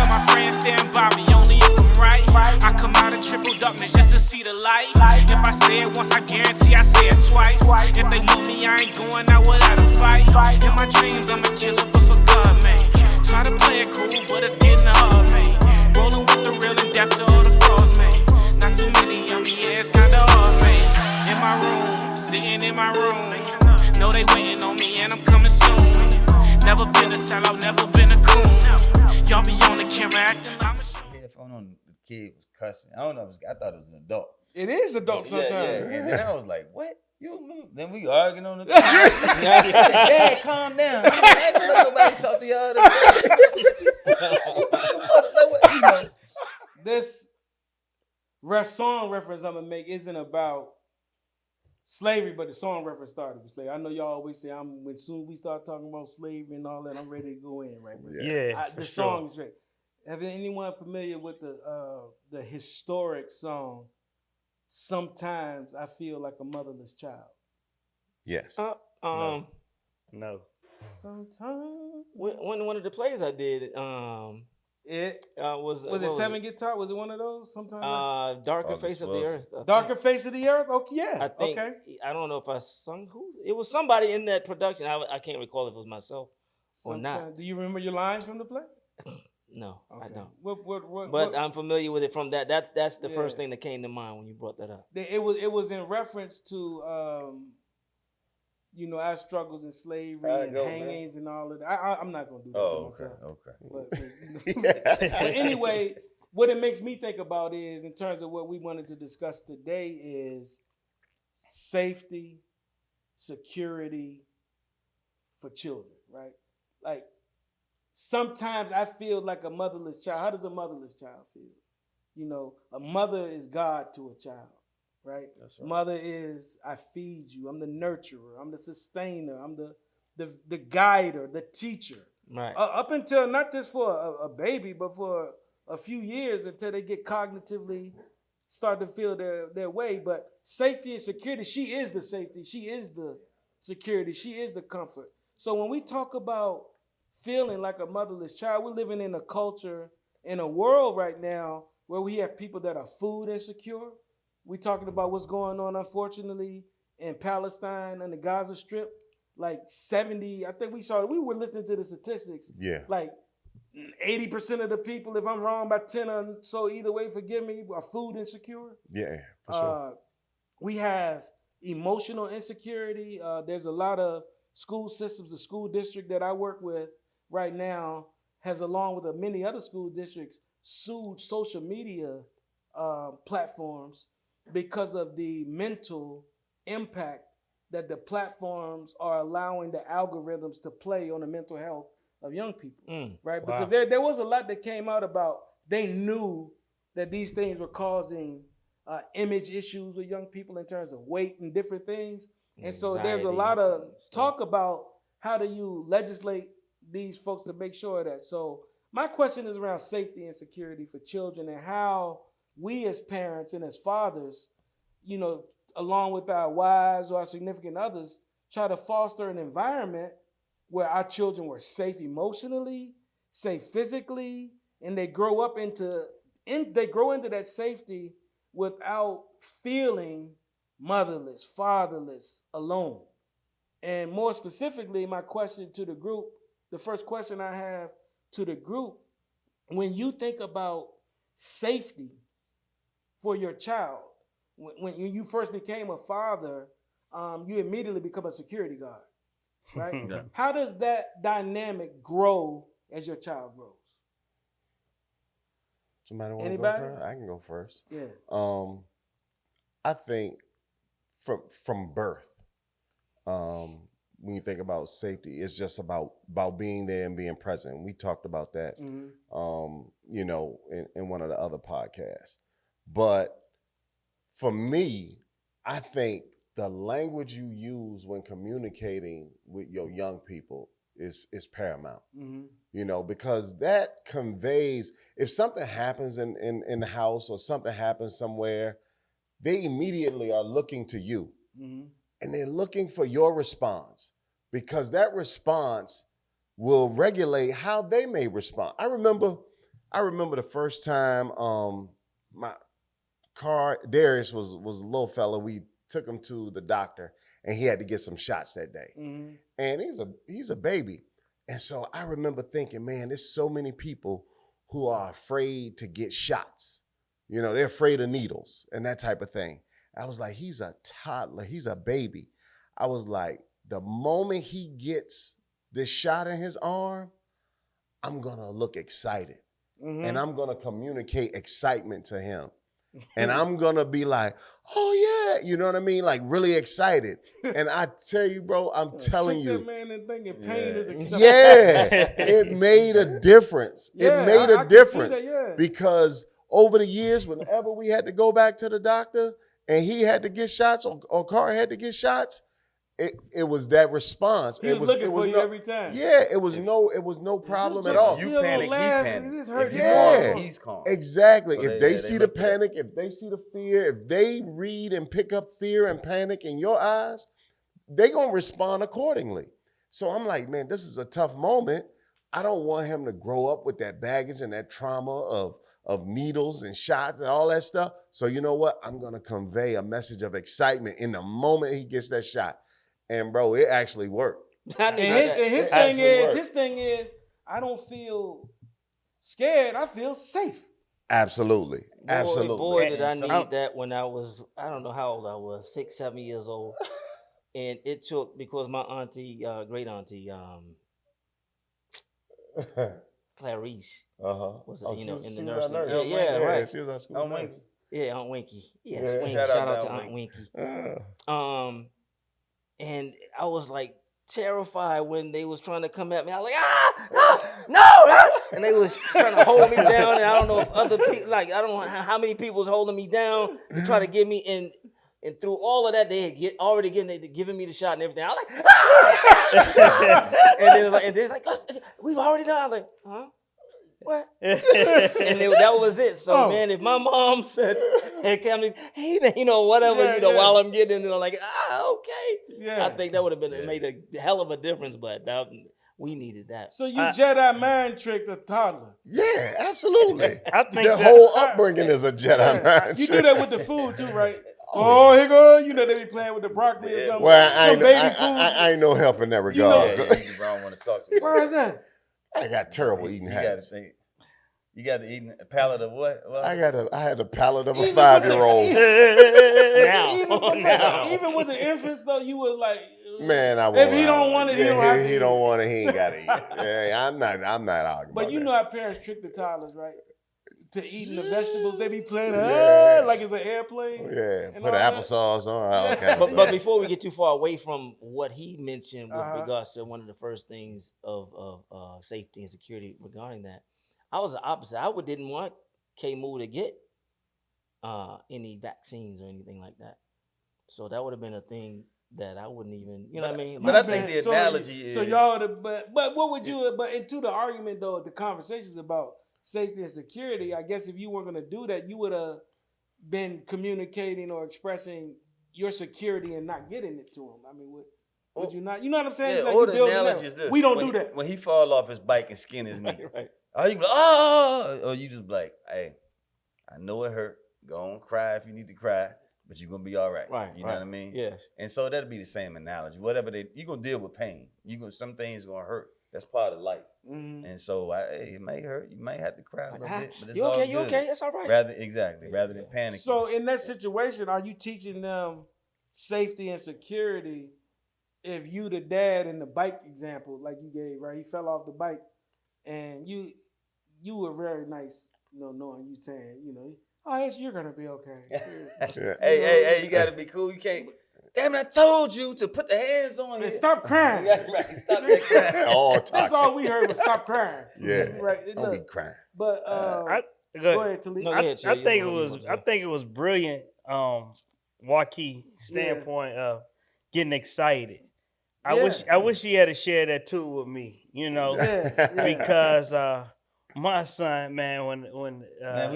tell my friends stand by me only if I'm right. I come out of triple darkness just to see the light. If I say it once, I guarantee I say it twice. If they want me, I ain't going out without a fight. In my dreams, I'm a killer, but for God, man. Try to play it cool, but it's getting hard, man. Rolling with the real and death to all the frauds, man. Not too many on me, yeah, it's kinda hard, man. In my room, sitting in my room. Know they waiting on me and I'm coming soon. Never been a sellout, never been a coon. Y'all be on the camera acting. Headphone on, the kid was cussing. I don't know, I thought it was an adult. It is adult sometimes. Yeah. And then I was like, what? Then we arguing on the thing. Dad, calm down. I ain't gonna let nobody talk to y'all. This song reference I'm gonna make isn't about slavery, but the song reference started with slavery. I know y'all always say when soon we start talking about slavery and all that, I'm ready to go in, right? The song is right. Have anyone familiar with the historic song? Sometimes I feel like a motherless child. Yes. No. Sometimes. One of the plays I did, was it Seven Guitar? Was it one of those? Sometimes. Darker Face of the Earth. Darker Face of the Earth. Okay, yeah. I think. Okay. I don't know if I sung who. It was somebody in that production. I can't recall if it was myself or not. Do you remember your lines from the play? No, okay. I don't. But I'm familiar with it from that. That's the first thing that came to mind when you brought that up. It was in reference to our struggles in slavery and hangings and all of that. I'm not gonna do that to myself. Okay. But anyway, what it makes me think about is, in terms of what we wanted to discuss today, is safety, security for children, right? Like, sometimes I feel like a motherless child. How does a motherless child feel? A mother is God to a child, right? That's right. Mother is, I feed you. I'm the nurturer. I'm the sustainer. I'm the guider, the teacher. Right. Up until not just for a baby, but for a few years until they get cognitively start to feel their way. But safety and security, she is the safety. She is the security. She is the comfort. So when we talk about feeling like a motherless child, we're living in a culture, in a world right now where we have people that are food insecure. We're talking about what's going on, unfortunately, in Palestine and the Gaza Strip. Like 70, I think we were listening to the statistics. Yeah. Like 80% of the people, if I'm wrong by 10 or so, either way, forgive me, are food insecure. Yeah, for sure. We have emotional insecurity. There's a lot of school systems, the school district that I work with right now has, along with many other school districts, sued social media platforms because of the mental impact that the platforms are allowing the algorithms to play on the mental health of young people, right? Wow. Because there was a lot that came out about, they knew that these things were causing image issues with young people in terms of weight and different things. And so there's a lot of talk about how do you legislate these folks to make sure of that. So my question is around safety and security for children, and how we as parents and as fathers, along with our wives or our significant others, try to foster an environment where our children were safe emotionally, safe physically, and they grow into that safety without feeling motherless, fatherless, alone. And more specifically, my question to the group, the first question I have to the group, when you think about safety for your child, when you first became a father, you immediately become a security guard, right? Yeah. How does that dynamic grow as your child grows? Somebody want to go Anybody? first? I can go first. Yeah. I think from birth, when you think about safety, it's just about being there and being present. We talked about that, in one of the other podcasts. But for me, I think the language you use when communicating with your young people is paramount. Mm-hmm. Because that conveys, if something happens in the house or something happens somewhere, they immediately are looking to you. Mm-hmm. And they're looking for your response, because that response will regulate how they may respond. I remember I remember the first time my car, Darius was a little fella. We took him to the doctor, and he had to get some shots that day. Mhm. And he's a baby. And so I remember thinking, man, there's so many people who are afraid to get shots. You know, they're afraid of needles and that type of thing. I was like, he's a toddler, he's a baby. I was like, the moment he gets this shot in his arm, I'm gonna look excited. Mhm. And I'm gonna communicate excitement to him. And I'm gonna be like, oh yeah, you know what I mean? Like really excited. And I tell you, bro, I'm telling Trick you, that man in thinking pain is acceptable. yeah, it made a difference. Yeah, It made I a can see difference that, yeah. because over the years, whenever we had to go back to the doctor and he had to get shots or Carr had to get shots, it was that response. He was looking for you every time. Yeah, it was no problem at Just all. You still panic, he laugh, panic. it just hurt If you you Yeah. calm, he's calm. Exactly. So If they they see the look at it. panic, if they see the fear, if they read and pick up fear and panic in your eyes, they gonna respond accordingly. So I'm like, man, this is a tough moment. I don't want him to grow up with that baggage and that trauma of needles and shots and all that stuff. So you know what? I'm gonna convey a message of excitement in the moment he gets that shot. And bro, it actually worked. I And knew his, that. and his It thing actually is, worked. his thing is, I don't feel scared. I feel safe. Absolutely. Absolutely. Boy, did I And so- need that when I was, I don't know how old I was, 6, 7 years old. And it took, because my auntie, great auntie, Clarice, Uh-huh. was, Oh, you know, she in the was our nursing. nurse. Yeah, right. She was our school Oh, nurse. Winky. Yeah, Aunt Winky. Yes, Yeah. Winky. Shout Shout out out to to Aunt Aunt Winky. And I was like terrified when they was trying to come at me. I was like, no. And they was trying to hold me down. And I don't know if other people, like, I don't know how many people was holding me down to try to get me in. And through all of that, they had already given me the shot and everything. I was like, and they're like, we've already done. I was like, huh? What? And that was it. So, man, if my mom said, hey, man, you know, whatever, Yeah, yeah. while I'm getting it, I'm like, okay. Yeah. I think that would have been made a hell of a difference, but we needed that. So you Jedi mind tricked a toddler. Yeah, absolutely. I think The that- whole upbringing is a Jedi Yeah. mind You trick. do that with the food too, right? Oh, here go. You know they be playing with the broccoli or something. Well, I Some ain't, baby food. I ain't no help in that know- regard. Yeah, you don't want to talk to me. Why is that? I got terrible eating You got to habits. think. You got to eat a palate of what? I had a palate of a Even 5-year-old. Even with the infants though, you was like, Man, I If won't. he don't want it, he don't have to He eat don't want it. He ain't got to eat it. Yeah, I'm not arguing. But about you that. know how parents trick the toddlers, right? To eating the vegetables, they be playing Yes. like it's an airplane. Yeah, and put all that. applesauce on. all kinds of But stuff. before we get too far away from what he mentioned with Uh-huh. regards to one of the first things of safety and security regarding that, I was the opposite. I didn't want K-Moo to get any vaccines or anything like that. So that would have been a thing that I wouldn't even, you know what I mean? But I think the So- analogy is. So y'all, but what would you? But into the argument though, the conversations about safety and security. I guess if you weren't going to do that, you would have been communicating or expressing your security and not getting it to him. I mean, would you not? You know what I'm saying? Yeah, Like or you the building analogy that. is this. We don't When do he- that. When he fall off his bike and skin his knee. Right. Are you like, oh, or you just like, hey, I know it hurt. Go on, cry if you need to cry, but you're gonna be all right. Right. You know what I mean? Yes. And so that'd be the same analogy. Whatever you're gonna deal with pain. Some things gonna hurt. That's part of life. Mhm. And so it may hurt. You may have to cry a little bit, but it's You all okay? good. You okay? That's all right. Rather than panicking. So in that situation, are you teaching them safety and security? If you the dad in the bike example, like you gave, right? He fell off the bike, and you were very nice, knowing you saying, oh, yes, you're gonna be okay. Yeah. hey, you gotta be cool. You can't. Damn it! I told you to put the hands on And you. stop crying. Right, stop that crying. All toxic. That's all we heard was stop crying. Yeah. Right. Don't be Look, crying. but Go go ahead, Talib. No, I, yeah, Chill, I you think it know what you was. want I to say. think it was brilliant. Waukee standpoint of getting excited. I Yeah. wish he had to share that too with me. Yeah. Because my son, man, when Man, we're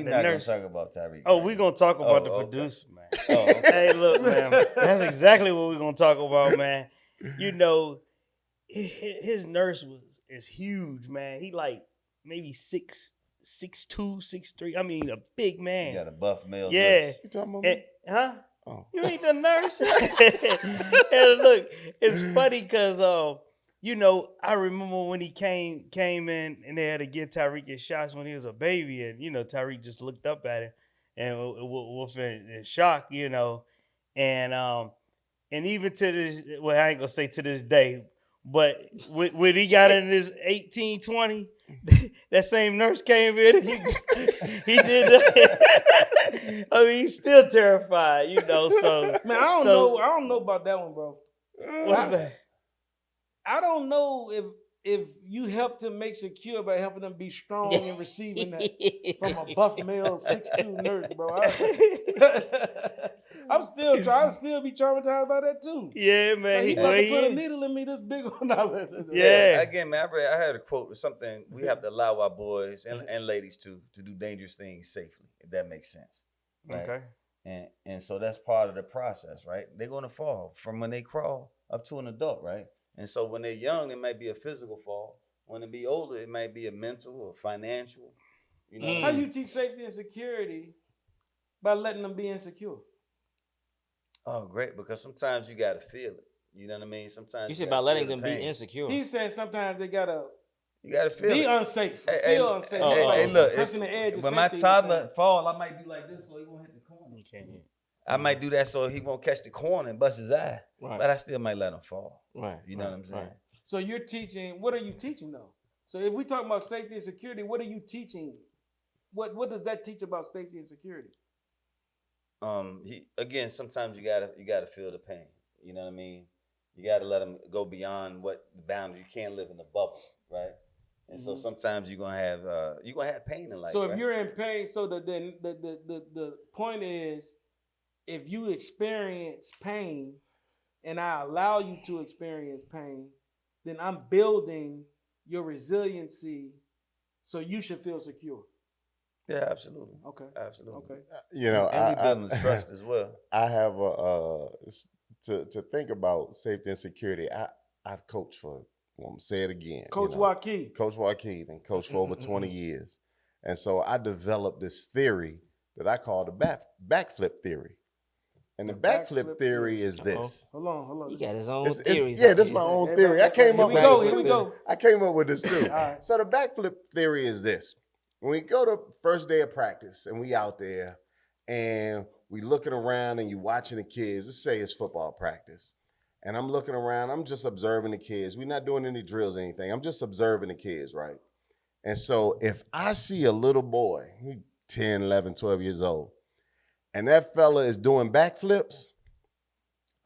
the not nurse. gonna talk about Tyreek. Oh, we're gonna talk about Oh, the okay. producer, man. Oh, okay. Hey, look, man. That's exactly what we're gonna talk about, man. His nurse is huge, man. He like maybe 6'6", 6'2", 6'3". I mean, a big man. You got a buff male. Yeah. You talking about And, me? huh? Oh. You ain't the nurse. And look, it's funny because you know, I remember when he came in and they had to get Tyreek his shots when he was a baby, and you know, Tyreek just looked up at him and was in shock, you know, and even to this, well, I ain't gonna say to this day, but when he got in his 18, 20, that same nurse came in and he did that. I mean, he's still terrified, you know. So Man, I don't know about that one, bro. what's that? I don't know if you helped him make secure by helping him be strong and receiving that from a buff male 6'2" nurse, bro. I'm still be traumatized by that too. Yeah, man. Like, he well, about to he put a is. needle in me this big one. Yeah. Again, man, I heard a quote or something. We have to allow our boys and ladies to do dangerous things safely, if that makes sense. Right? Okay. And so that's part of the process, right? They're gonna fall from when they crawl up to an adult, right? And so when they're young, it might be a physical fall. When they be older, it might be a mental or financial. You know, How you teach safety and security by letting them be insecure? Oh, great, because sometimes you gotta feel it. You know what I mean? Sometimes You said gotta by letting feel them the be pain. insecure. He said sometimes they gotta You gotta feel be it. unsafe, Hey, feel hey, unsafe. hey, It's like hey, look, pressing the edge of when my safety, toddler fall, I might do like this so he won't hit the corner. You can't hear. I might do that so he won't catch the corner and bust his eye. Right. But I still might let him fall. Right. You know what I'm saying? Right. So you're teaching. What are you teaching though? So if we talk about safety and security, what are you teaching? What does that teach about safety and security? Again, sometimes you gotta feel the pain. You know what I mean? You gotta let him go beyond what the boundary. You can't live in the bubble, right? And so sometimes you're gonna have pain in life. So if right? you're in pain, so the point is, if you experience pain, and I allow you to experience pain, then I'm building your resiliency, so you should feel secure. Yeah, absolutely. Okay. Absolutely. Okay. You know, And we building the trust as well. I have to think about safety and security. I've coached for. I'm gonna say it again. Coach Joaquin. Coach Joaquin, and coached for over 20 years, and so I developed this theory that I call the backflip theory. And the backflip theory is this. Hold on. He got his own It's- theories. yeah, out this is here. my own Everybody- theory. I came Here up we with go, this. here we too. go. I came up with this too. All right. So the backflip theory is this. When we go to first day of practice and we out there and we looking around and you watching the kids, let's say it's football practice. And I'm looking around, I'm just observing the kids. We're not doing any drills or anything. I'm just observing the kids, right? And so if I see a little boy, he 10, 11, 12 years old, and that fella is doing backflips,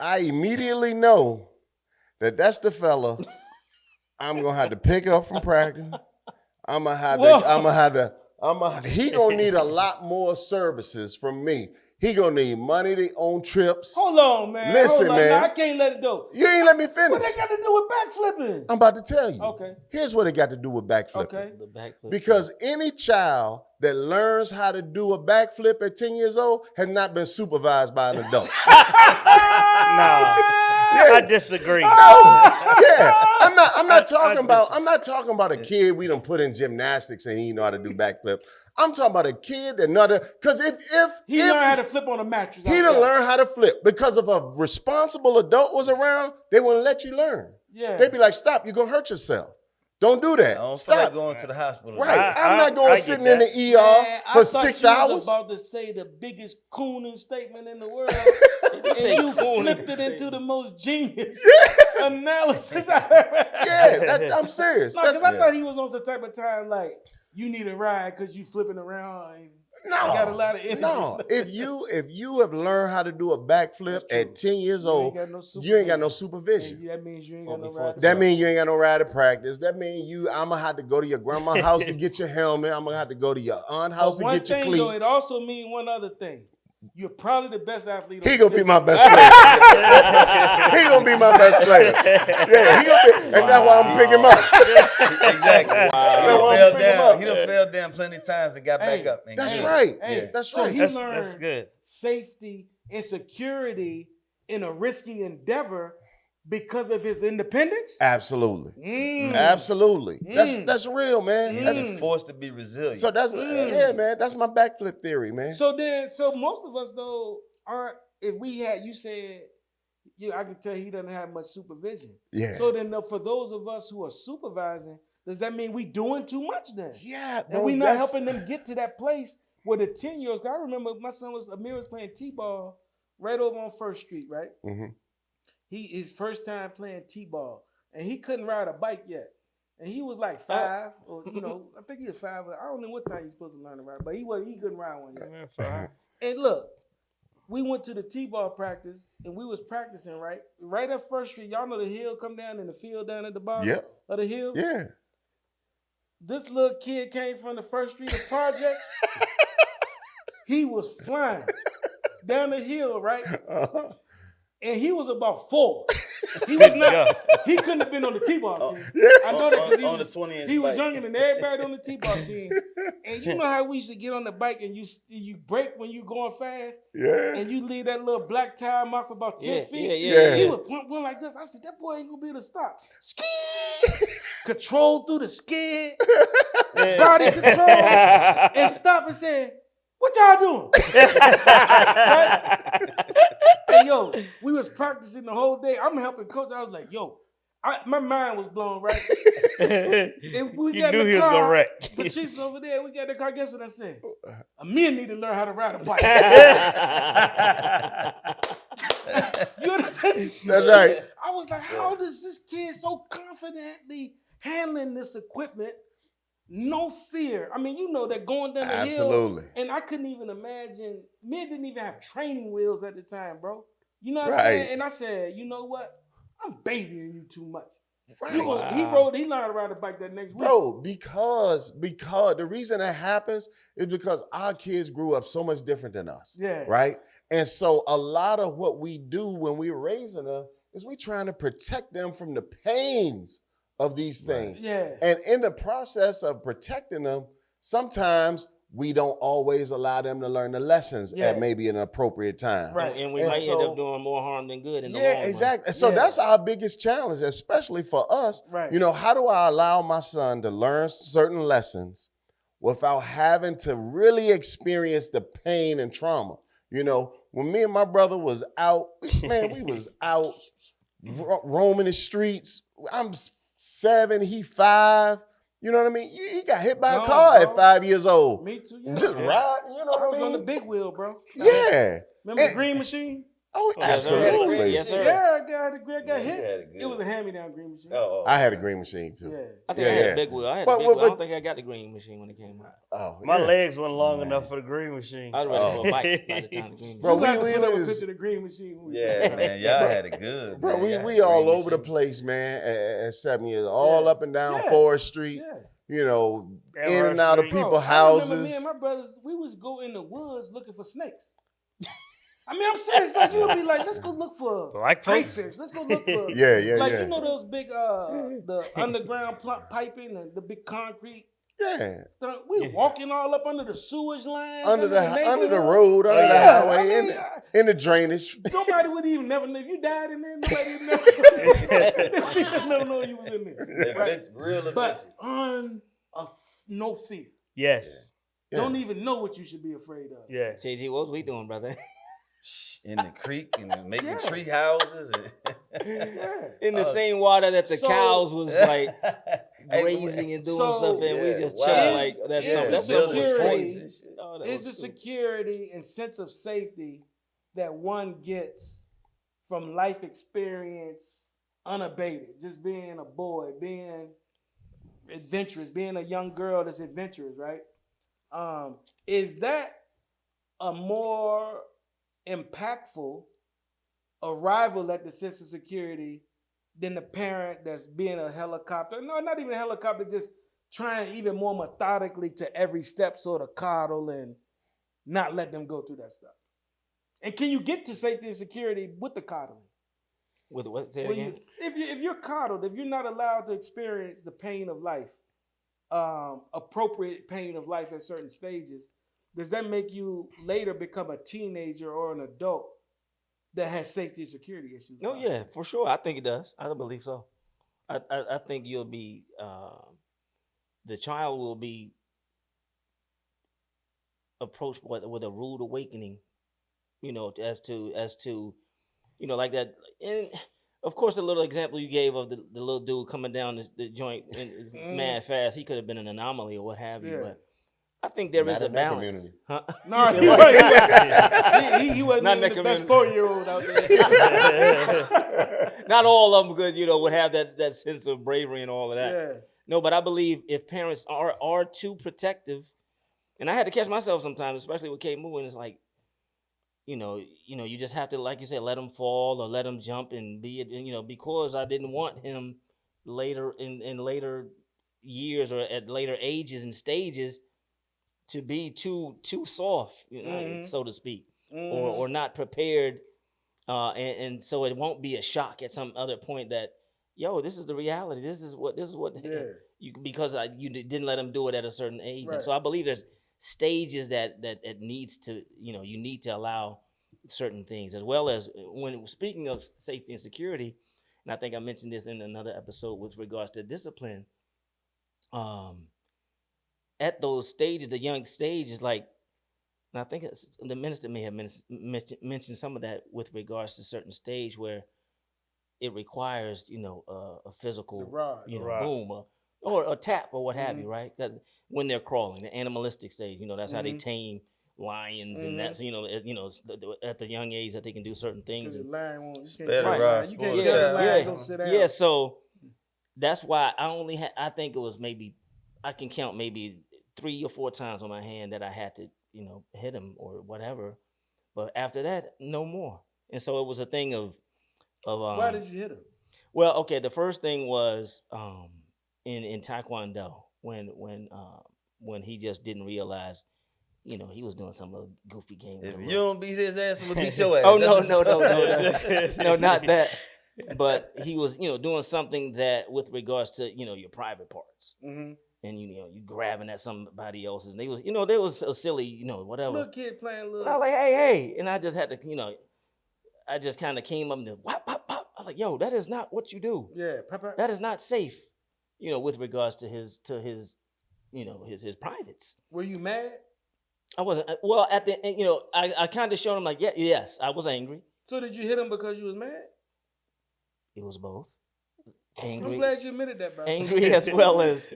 I immediately know that that's the fella I'm gonna have to pick up from practice. He gonna need a lot more services from me. He gonna need money to own trips. Hold on, man. Listen, man. No, I can't let it go. You ain't let me finish. What they got to do with backflipping? I'm about to tell you. Okay. Here's what it got to do with backflipping. Okay. The backflip. Because any child that learns how to do a backflip at 10 years old has not been supervised by an adult. I disagree. Yeah, I'm not talking I about a kid we done put in gymnastics and he know how to do backflip. I'm talking about a kid that know because if He learned how to flip on a mattress. he done learn how to flip, because if a responsible adult was around, they wouldn't let you learn. Yeah. They'd be like, "Stop! You're gonna hurt yourself. Don't do I that. don't feel Stop." like going to the hospital. Right. I I'm not going get sitting in the that. ER Man, I for thought 6 you was hours. about to say the biggest cooning statement in the world. You say and you cooning flipped it into the most genius analysis I ever had. Yeah, I'm serious. No, because I Yeah. thought he was on some type of time like, you need a ride because you flipping around and No, you got a lot of energy. no. If you have learned how to do a backflip That's true. at 10 years You ain't old, got no you ain't got no supervision. supervision. And that means you ain't Or got no before ride. the- That means you ain't got no ride to practice. That means I'm gonna have to go to your grandma's house to get your helmet. I'm gonna have to go to your aunt's house But to one get your thing though, it cleats. also means one other thing. You're probably the best athlete. on He the gonna be team. my best player. He gonna be my best player. Yeah, he gonna be, and that's why I'm picking him up. Exactly. Wow. He done Wow. fell Pick him down. up. He done fell down plenty of times and got Hey, back up. And That's got right. up. Hey, Yeah. That's so right. he That's learned good. safety and security in a risky endeavor because of his independence? Absolutely. Mm. Absolutely. Mm. That's real, man. Mm. That's He's forced to be resilient. so that's yeah, man. That's my backflip theory, man. So most of us though aren't. If we had, you said, I can tell he doesn't have much supervision. Yeah. So then, for those of us who are supervising, does that mean we doing too much then? Yeah, bro. And we not helping them get to that place where the 10-year-olds. I remember my son Amir was playing t-ball right over on First Street, right? Mhm. His first time playing t-ball, and he couldn't ride a bike yet. And he was like 5, or I think he was 5. I don't know what time he's supposed to learn to ride, but he couldn't ride one yet. And look, we went to the t-ball practice, and we was practicing right up First Street. Y'all know the hill come down in the field down at the bottom of the hill? Yeah. This little kid came from the First Street of Projects. He was flying down the hill, right? Uh-huh. And he was about 4. He was not. He couldn't have been on the t-ball team. I know that because on the 20-inch he was bike. younger than everybody on the t-ball team. And you know how we used to get on the bike and you brake when you going fast, Yeah. and you leave that little black tire mark for about 10 feet. yeah. He would pump one like this. I said, that boy ain't gonna be able to stop. Ski, control through the skid, body control, and stop and say, "What y'all doing?" Right? Hey, yo, we was practicing the whole day. I'm helping coach. I was like, yo, my mind was blown, right? And we You got knew in the he was car. gonna wreck. Patrice over there, we got in the car. Guess what I said? Amir need to learn how to ride a bike. You understand? That's right. I was like, how does this kid so confidently handling this equipment? No fear. I mean, you know that going down the hill. Absolutely. And I couldn't even imagine. Men didn't even have training wheels at the time, bro. You know what I'm Right. saying? And I said, you know what? I'm babying you too much. Right. He learned to ride a bike that next week. Bro, because the reason that happens is because our kids grew up so much different than us. Yeah. Right? And so a lot of what we do when we're raising them is we trying to protect them from the pains of these things. Yeah. And in the process of protecting them, sometimes we don't always allow them to learn the lessons at maybe an appropriate time. Right. And we And might end so- up doing more harm than good in the long Yeah, run. exactly. So Yeah. that's our biggest challenge, especially for us. Right. You know, how do I allow my son to learn certain lessons without having to really experience the pain and trauma? You know, when me and my brother was out, man, we was out roaming the streets. I'm 7, he 5. You know what I mean? He got hit by a No, car bro. at 5 years old. Me too. Yeah. Just ride, you know I what was I on the mean? big wheel, bro. Yeah. Remember And- the green machine? Oh, yes, sir. absolutely. Yes, sir. Yeah, I got Yeah, hit. you had it good. It was a hand-me-down green machine. Oh, I had a green machine too. Yeah. I think I had a big wheel. I had a But- big wheel. I but- don't think I got the green machine when it came out. Oh, My yeah. legs weren't long Man. enough for the green machine. I was ready for a bike by the time the green Bro, You machine. got to we put up a was- picture of the green machine. when we yeah, got man, y'all had it good. Bro, man. Y'all we had all green over the machine. place, man, at 7 years, all Yeah. up and down Yeah. Forest Street, Yeah. you know, Down in Rush and out of Street. Bro, people's I remember me houses. and my brothers, we was go in the woods looking for snakes. I mean, I'm serious. Like, you would be like, let's go look for Black folks. crayfish. Let's go look for, Yeah, like, yeah. you know those big, the underground piping and the big concrete. Yeah. We walking all up under the sewage line. Under the neighborhood. road, under the Yeah, highway, I mean, in the drainage. nobody would even never know. If you died in there, nobody would never know you was in there. Right? Adventure, real adventure. But no fear. Yes. Yeah. Don't even know what you should be afraid of. Yes. JG, what was we doing, brother? In the creek and making Yeah. tree houses. Yeah. In the same water that the So- cows was like Hey, grazing and doing So- something. We Yeah, just wow. chilling like that's Is- something. That's is something was security- crazy. Oh, that It's the was- security and sense of safety that one gets from life experience unabated. Just being a boy, being adventurous, being a young girl that's adventurous, right? Is that a more impactful arrival at the sense of security than the parent that's being a helicopter? No, not even a helicopter, just trying even more methodically to every step sort of coddle and not let them go through that stuff. And can you get to safety and security with the coddling? with what? Say it When again. if you're coddled, if you're not allowed to experience the pain of life, appropriate pain of life at certain stages, does that make you later become a teenager or an adult that has safety and security issues. Oh yeah, for sure. I think it does. I believe so. I think you'll be the child will be approached with a rude awakening, as to like that. And of course, the little example you gave of the little dude coming down the joint mad fast, he could have been an anomaly or what have you. Yeah. But I think there is Not a in that balance. community. Huh? No, he wasn't Not in even that the best community. 4-year-old out there. Not all of them could, would have that sense of bravery and all of that. Yeah. No, but I believe if parents are too protective, and I had to catch myself sometimes, especially with K Moo, and it's like, you just have to, like you said, let him fall or let him jump and be it, because I didn't want him later in later years or at later ages and stages to be too soft, so to speak, or not prepared, and so it won't be a shock at some other point that, this is the reality. This is what because you didn't let him do it at a certain age. Right. And so I believe there's stages that it needs to, you need to allow certain things, as well as when speaking of safety and security, and I think I mentioned this in another episode with regards to discipline. At those stages, the young stage is like, and I think the minister may have mentioned some of that with regards to certain stage where it requires, a physical, rod. boom or a tap or what have you, right? That when they're crawling, the animalistic stage, that's how they tame lions and that's, at the young age that they can do certain things. Because the lion won't. You can't Better tell the ride lion. You can't sports. tell the lion Yeah. go sit down. Yeah, so that's why I think it was maybe, I can count maybe 3 or 4 times on my hand that I had to, hit him or whatever. But after that, no more. And so it was a thing of Why did you hit him? well, okay, the first thing was in Taekwondo when he just didn't realize, he was doing some little goofy game with If him. you don't beat his ass, I'm gonna beat your ass. Oh That's no, what- no, not that. But he was, doing something that with regards to, your private parts. Mm-hmm. And you grabbing at somebody else's. And they was a silly, whatever. Little kid playing And I little. was like, hey, and I just had to, I just kind of came up and whop, pop, pop. I was like, yo, that is not what you do. Yeah, Papa. That is not safe, with regards to his his privates. Were you mad? I wasn't. Well, at the end, I kind of showed him like, yes, I was angry. So did you hit him because you was mad? It was both I'm angry, glad you admitted that, bro. angry as well as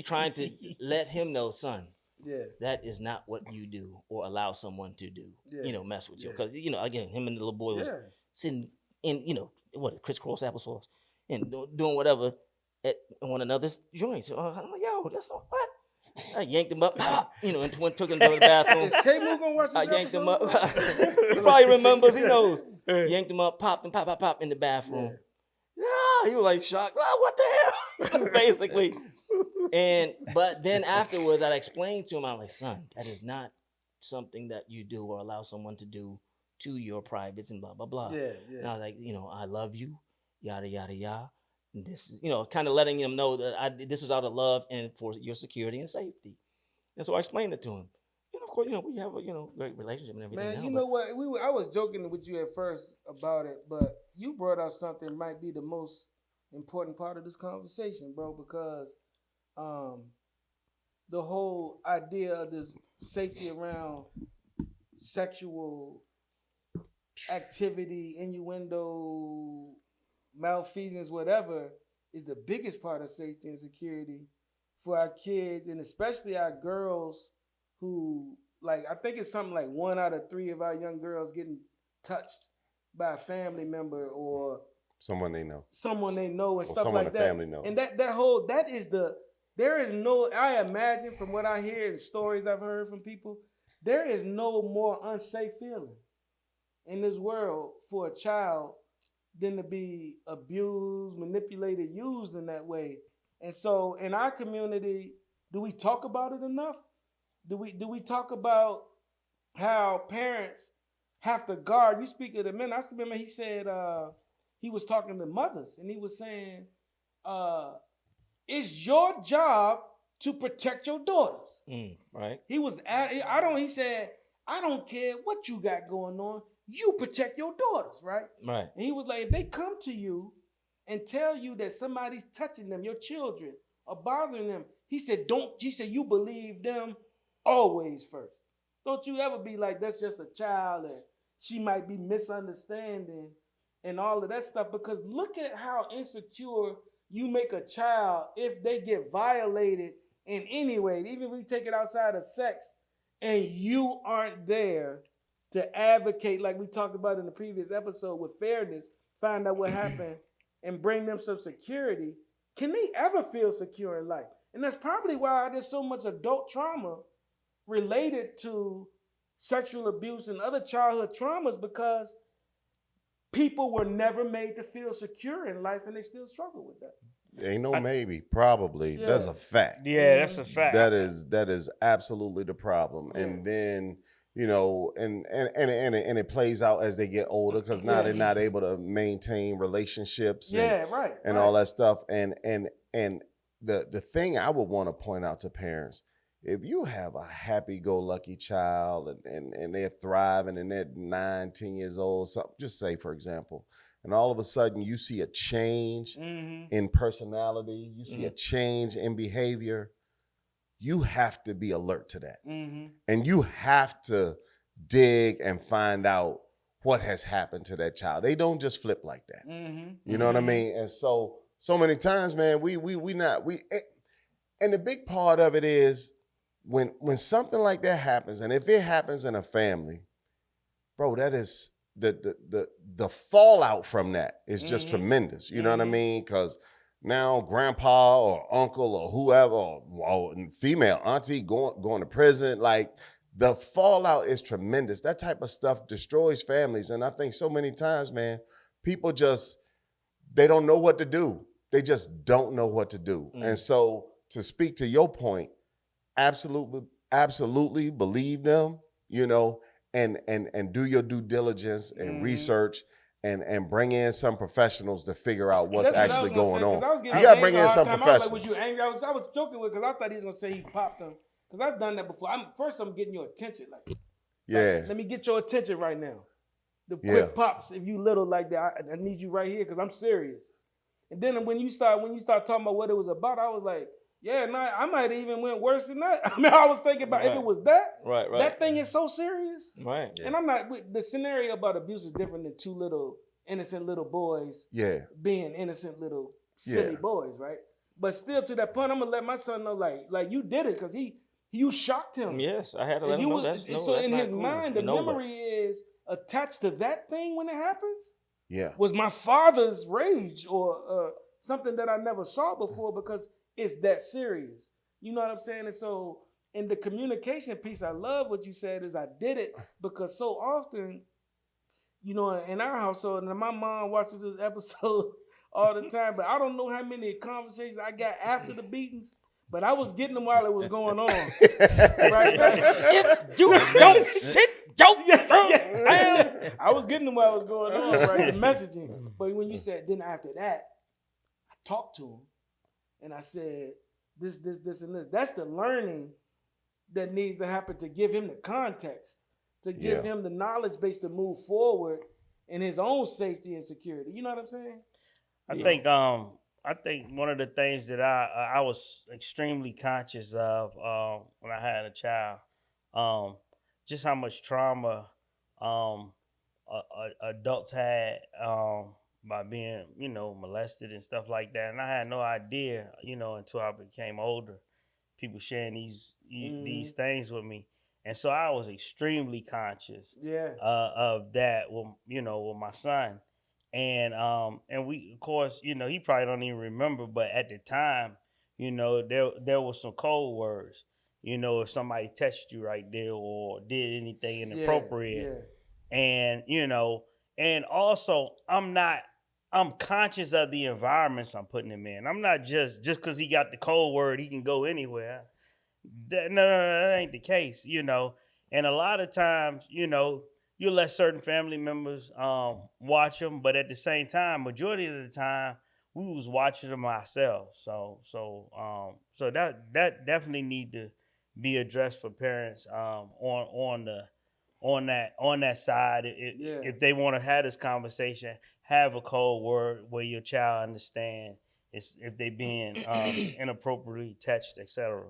trying to let him know, son, Yeah. that is not what you do or allow someone to do. Yeah. Mess with you Yeah. because again, him and the little boy was Yeah. sitting in crisscross applesauce and doing whatever at one another's joints. So I'm like, yo, that's not what. I yanked him up, pop, and took him to the bathroom. Is K-Moo gonna watch this I yanked him up. episode? He probably remembers. He knows. Yanked him up, popped him, pop in the bathroom. Yeah, he was like shocked. Oh, what the hell? Basically. But then afterwards, I explained to him. I'm like, son, that is not something that you do or allow someone to do to your privates and blah blah blah. Yeah, And yeah. I was like, I love you, yada yada yada. And this is, kind of letting him know that this was out of love and for your security and safety. And so I explained it to him. And of course, we have a great relationship and everything. Man, now, you but- know what? I was joking with you at first about it, but you brought up something that might be the most important part of this conversation, bro, because the whole idea of this safety around sexual activity, innuendo, malfeasance, whatever, is the biggest part of safety and security for our kids, and especially our girls who, like, I think it's something like 1 out of 3 of our young girls getting touched by a family member or Someone they know. someone they know and Or stuff someone like the that. family knows. And there is no, I imagine from what I hear and stories I've heard from people, there is no more unsafe feeling in this world for a child than to be abused, manipulated, used in that way. And so in our community, do we talk about it enough? Do we talk about how parents have to guard? You speak of the men. I still remember he said he was talking to mothers and he was saying, it's your job to protect your daughters. right. He said, I don't care what you got going on. you protect your daughters, right? Right. And he was like, if they come to you and tell you that somebody's touching them, your children, or bothering them, he said, you believe them always first. Don't you ever be like, that's just a child and she might be misunderstanding and all of that stuff. Because look at how insecure you make a child if they get violated in any way, even if we take it outside of sex, and you aren't there to advocate, like we talked about in the previous episode, with fairness, find out what happened and bring them some security. Can they ever feel secure in life? And that's probably why there's so much adult trauma related to sexual abuse and other childhood traumas, because people were never made to feel secure in life and they still struggle with that. Ain't no maybe, probably. Yeah. That's a fact. Yeah, that's a fact. That is absolutely the problem. Yeah. And then, you know, and it plays out as they get older, because now Yeah. they're not able to maintain relationships Yeah, right. and all that stuff. And the thing I would want to point out to parents, if you have a happy-go-lucky child and they're thriving and they're 9, 10 years old, so just say, for example, and all of a sudden you see a change in personality, you see a change in behavior, you have to be alert to that. And you have to dig and find out what has happened to that child. They don't just flip like that. You know what I mean? And so many times, man, and the big part of it is when something like that happens, and if it happens in a family, bro, that is the fallout from that is just tremendous. You know what I mean? Because now grandpa or uncle or whoever, or female auntie going to prison, like the fallout is tremendous. That type of stuff destroys families. And I think so many times, man, people they don't know what to do. They just don't know what to do. And so to speak to your point, absolutely believe them, you know, and do your due diligence and research and bring in some professionals to figure out what's actually going on. You got to bring in some professionals. I was like, was you angry? I was joking with, because I thought he was going to say he popped them. Because I've done that before. I'm getting your attention. Like, let me get your attention right now. The quick pops, if you little like that, I need you right here because I'm serious. And then when you start talking about what it was about, I was like, yeah, no, I might have even went worse than that. I mean, I was thinking about if it was that. Right. That thing is so serious. Right. Yeah. And I'm not, the scenario about abuse is different than two little innocent little boys being innocent little silly boys, right? But still, to that point, I'm gonna let my son know, like you did it because you shocked him. Yes, I had to let him know. That's in not his cool. mind, the Nobody. memory is attached to that thing when it happens. Yeah. Was my father's rage or something that I never saw before, because it's that serious. You know what I'm saying? And so in the communication piece, I love what you said is I did it because so often, you know, in our household, and my mom watches this episode all the time, but I don't know how many conversations I got after the beatings, but I was getting them while it was going on. Right? If you don't sit your down. I was getting them while it was going on, right? The messaging. But when you said, then after that, I talked to him and I said, this, and this. That's the learning that needs to happen to give him the context, to give him the knowledge base to move forward in his own safety and security. You know what I'm saying? I think one of the things that I was extremely conscious of when I had a child, just how much trauma adults had by being, you know, molested and stuff like that. And I had no idea, you know, until I became older, people sharing these things with me. And so I was extremely conscious of that with, you know, with my son. And we, of course, you know, he probably don't even remember, but at the time, you know, there was some code words. You know, if somebody touched you right there or did anything inappropriate. And, you know, and also I'm conscious of the environments I'm putting him in. I'm not just because he got the code word, he can go anywhere. No, that ain't the case, you know. And a lot of times, you know, you let certain family members watch them, but at the same time, majority of the time, we was watching them ourselves. So that definitely need to be addressed for parents on on that side. If they want to have this conversation, have a code word where your child understand if they being inappropriately touched, etc.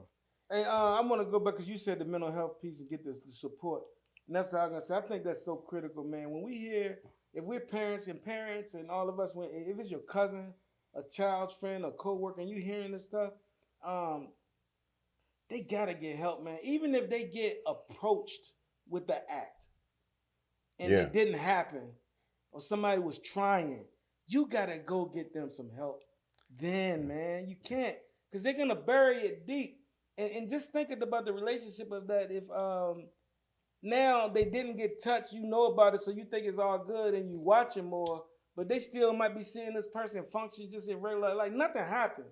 Hey, I want to go back because you said the mental health piece and get the support. And that's what I'm gonna say. I think that's so critical, man. When we hear, if we're parents and all of us, if it's your cousin, a child's friend, a coworker, and you hearing this stuff, they gotta get help, man. Even if they get approached with the act and it didn't happen, or somebody was trying, you gotta go get them some help. Then, man, you can't, because they're gonna bury it deep. And just thinking about the relationship of that, if now they didn't get touched, you know about it, so you think it's all good and you watching more, but they still might be seeing this person function just in regular, like nothing happened,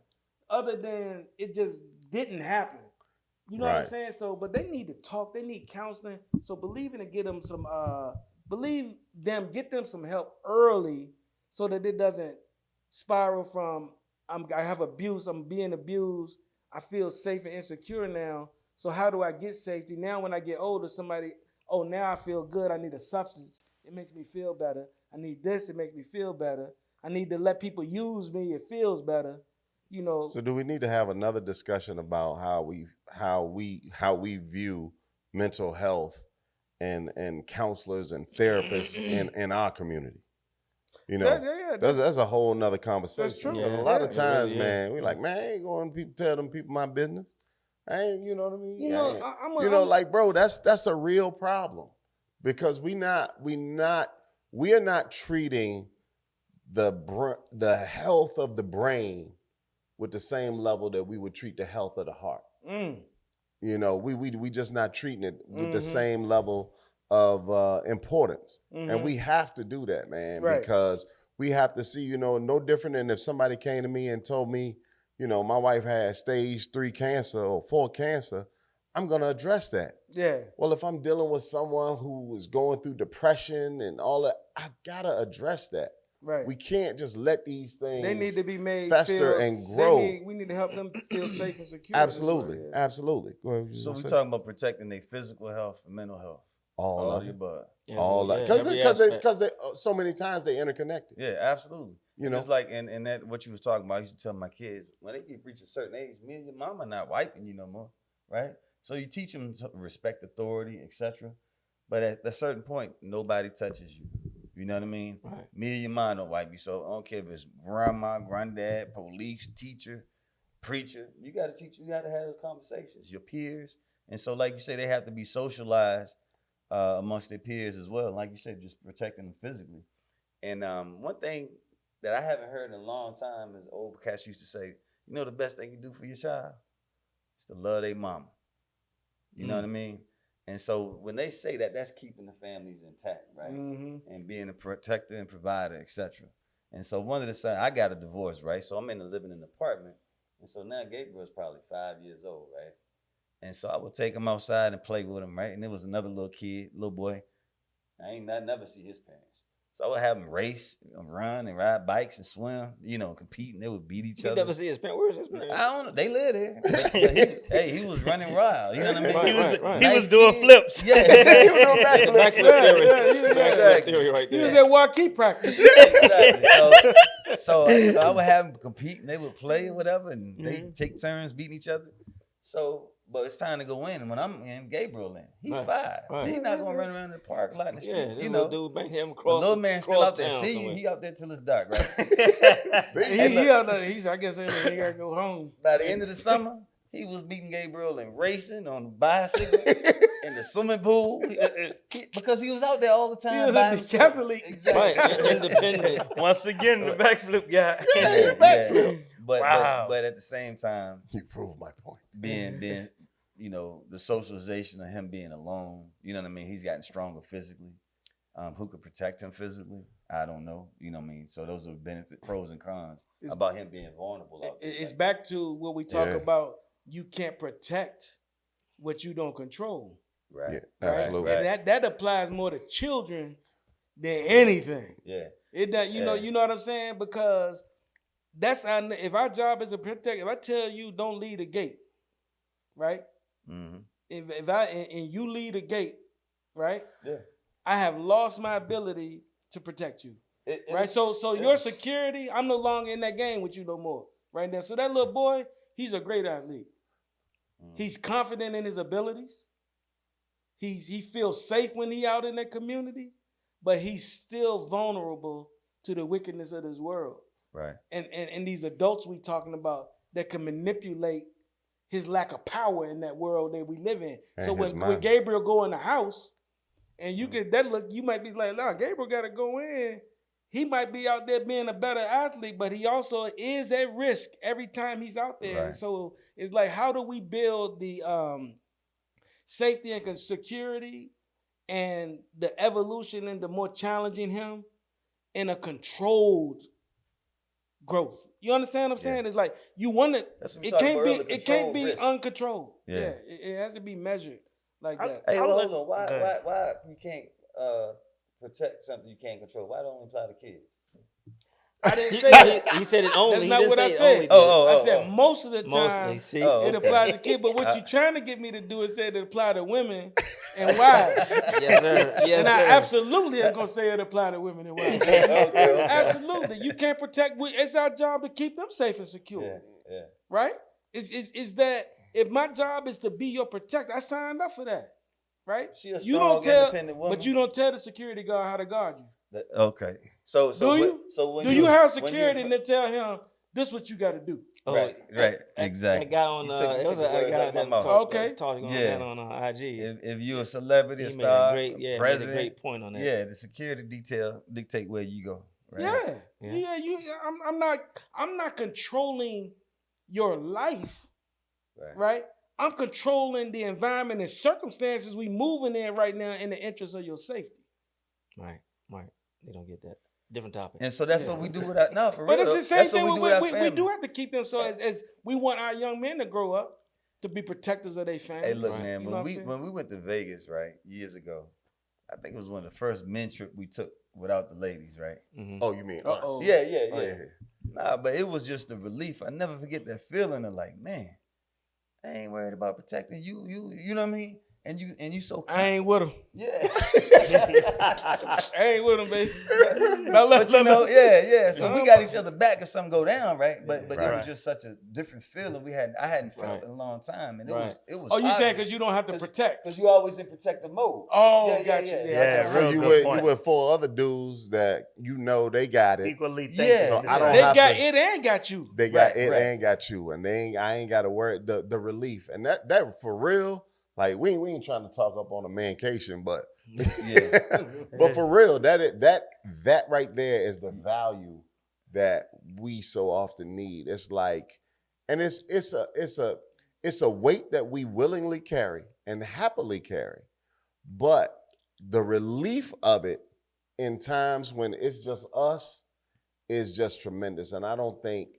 other than it just didn't happen. You know what I'm saying? So, but they need to talk. They need counseling. So believe in and get them some. Get them some help early, so that it doesn't spiral from I have abuse. I'm being abused. I feel safe and insecure now. So how do I get safety now? When I get older, now I feel good. I need a substance. It makes me feel better. I need this. It makes me feel better. I need to let people use me. It feels better. You know. So do we need to have another discussion about how we view mental health and counselors and therapists in our community? You know, that's a whole nother conversation. That's true. Because a lot of times, man, we like, man, I ain't going to tell them people my business. I ain't, you know what I mean? You know, like, bro, that's a real problem, because we are not treating the health of the brain with the same level that we would treat the health of the heart. You know, we just not treating it with the same level of importance. And we have to do that, man, because we have to see, no different than if somebody came to me and told me, my wife had stage 3 cancer or 4 cancer, I'm going to address that. Yeah. Well, if I'm dealing with someone who is going through depression and all that, I got to address that. Right. We can't just let these things they need to be made fester and grow. We need to help them feel safe and secure. Absolutely. Absolutely. Go ahead. So we're talking about protecting their physical health and mental health. All of the it. above. All that. Because so many times they interconnected. Yeah, absolutely. You just like and that what you was talking about, I used to tell my kids, when they reach a certain age, me and your mama not wiping you no more, right? So you teach them to respect authority, etc. But at a certain point, nobody touches you. You know what I mean? Right. Me and your mom don't wipe you. So I don't care if it's grandma, granddad, police, teacher, preacher. You got to teach. You got to have those conversations. Your peers, and so like you say, they have to be socialized amongst their peers as well. Like you said, just protecting them physically. And one thing that I haven't heard in a long time is old cats used to say, the best thing you do for your child is to love their mama. You know what I mean? And so when they say that, that's keeping the families intact, right? And being a protector and provider, etc. And so one of the sons, I got a divorce, right? So I'm living in an apartment. And so now Gabriel's probably 5 years old, right? And so I would take him outside and play with him, right? And there was another little boy. I never see his parents. So I would have him race, run, and ride bikes and swim, compete, and they would beat each other. You never see his parents? Where's his parents? I don't know. They live there. But he was running wild. You know what I mean? He was doing flips. Yeah. He was doing backflips. Backflip theory right He there. was at Waukee practice. Exactly. So I would have them compete, and they would play or whatever, and they take turns beating each other. So, but it's time to go in, and when I'm in, Gabriel in. He's 5. Right. He's not gonna run around in the park lot in the street. This little dude bring him The across. little man still out there. town See, somewhere. he out there till it's dark, right? He out there. I guess he gotta go home. By the end of the summer, he was beating Gabriel and racing on the bicycle in the swimming pool because he was out there all the time. He was at the Catholic. Exactly. Right, independent. Once again, the backflip guy. Yeah. Wow. But at the same time, You proved my point. being the socialization of him being alone, you know what I mean? He's gotten stronger physically. Who could protect him physically? I don't know. You know what I mean? So those are pros and cons about him being vulnerable. Out there. It's back to what we talk about. You can't protect what you don't control. Right. Yeah, absolutely. Right? And that applies more to children than anything. Yeah. It does, you know what I'm saying? Because if our job is to protect, if I tell you don't leave the gate, right? Mm-hmm. If you leave the gate, right? Yeah. I have lost my ability to protect you. Right? So your security, I'm no longer in that game with you no more. Right now. So that little boy, he's a great athlete. He's confident in his abilities. He feels safe when he out in that community, but he's still vulnerable to the wickedness of this world. Right. And these adults we talking about that can manipulate his lack of power in that world that we live in. And so his when mind. Gabriel go in the house, and you could you might be like, nah, Gabriel got to go in. He might be out there being a better athlete, but he also is at risk every time he's out there. Right. So it's like, how do we build the safety and security and the evolution into more challenging him in a controlled growth? You understand what I'm saying? It's like you want it. That's what we It talked can't about be. earlier, It can't be controlled risk. uncontrolled. Yeah. It has to be measured like that. Hey, How well, look- hold on. Go ahead. Why you can't protect something you can't control? Why don't we apply to kids? I didn't say that. He said it only. That's he not didn't what say I it said. only. I said most of the Mostly. time See, Oh, it okay. applies to kids. But what you're trying to get me to do is say it apply to women and wives. yes, sir. Yes, And sir. I absolutely am gonna say it apply to women and wives. Okay. Absolutely, you can't protect. It's our job to keep them safe and secure, Yeah. right? Is that if my job is to be your protector? I signed up for that, right? She a You strong, don't tell, independent woman. but you don't tell the security guard how to guard you. Okay. So Do you? So when Do you have when security and then tell him this what you got to do? Oh, Right. That Exactly. guy on You it took was the a words guy out of my that mouth. Okay. was talking on Yeah. that on IG. If you're a celebrity, a He made star, a great, made a president, great point on that. yeah, the security detail dictate where you go. Right? Yeah. I'm not controlling your life, right? I'm controlling the environment and circumstances we moving in right now in the interest of your safety. Right. They don't get that. Different topic. And so that's what we do with our no for But real. it's the same That's thing. what we do with our We family. do have to keep them. So as we want our young men to grow up to be protectors of their family. Hey, look, Right. man. You know When what I'm we saying? when we went to Vegas, right, years ago, I think it was one of the first men trip we took without the ladies, right? Mhm. Oh, you mean Uh-oh. us? Yeah. Oh, yeah. Nah, but it was just a relief. I never forget that feeling of like, man, I ain't worried about protecting you. You know what I mean? And you so I ain't with them. yeah. I ain't with them, baby. But you know, yeah. So we got each other back if something go down, right? But it Right. was just such a different feeling I hadn't felt Right. in a long time, and Right. it was. Oh, you saying because you don't have to 'Cause- protect? because you always in protective mode. Oh, Yeah, gotcha. yeah. Yeah, So real you good with point. you with 4 other dudes that you know they got it. Equally Yeah. thinking. So the I don't same. They have got to- it and got you. They got Right, it right. and got you, and I ain't got to worry the relief, and that for real. Like we ain't trying to talk up on a mancation, but Yeah. but for real, that right there is the value that we so often need. It's like, and it's a weight that we willingly carry and happily carry, but the relief of it in times when it's just us is just tremendous, and I don't think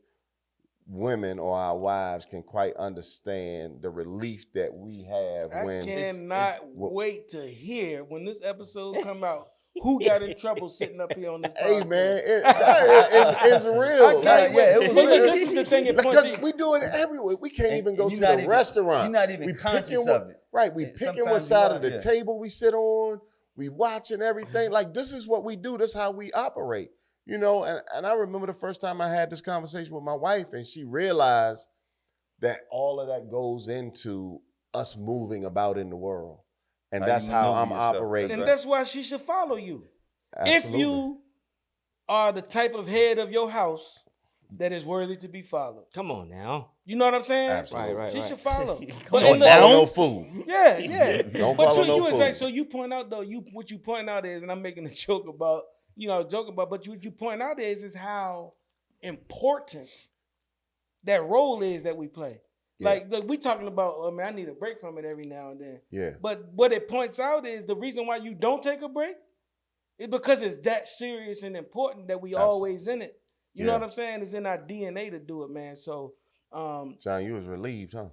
women or our wives can quite understand the relief that we have I when cannot wait to hear when this episode come out. Who got in trouble sitting up here on this? Hey podcast. man, it's real. I can't Like, wait. yeah, it was But look, real. this is the thing. It because points. we do it everywhere. We can't And- even go and to you're not the even- restaurant. You're not even We conscious picking of it. Right, we And picking sometimes what you side are, of the yeah. table we sit on. We watching everything. Like this is what we do. This is how we operate. You know, and I remember the first time I had this conversation with my wife, and she realized that all of that goes into us moving about in the world. And How you that's how maneuver I'm yourself. operating. And Right. that's why she should follow you. Absolutely. If you are the type of head of your house that is worthy to be followed. Come on now. You know what I'm saying? Absolutely. Right. She should follow. Come But on in the- now. Follow no fool. Yeah. Don't But follow you, no you fool. exactly. So you point out though, what you point out is, and I'm making a joke about, but what you point out is how important that role is that we play. Yeah. Like we talking about, oh man, I need a break from it every now and then. Yeah. But what it points out is the reason why you don't take a break is because it's that serious and important that we Absolutely. always in it. You know Yeah. what I'm saying? It's in our DNA to do it, man. So John, you was relieved, huh?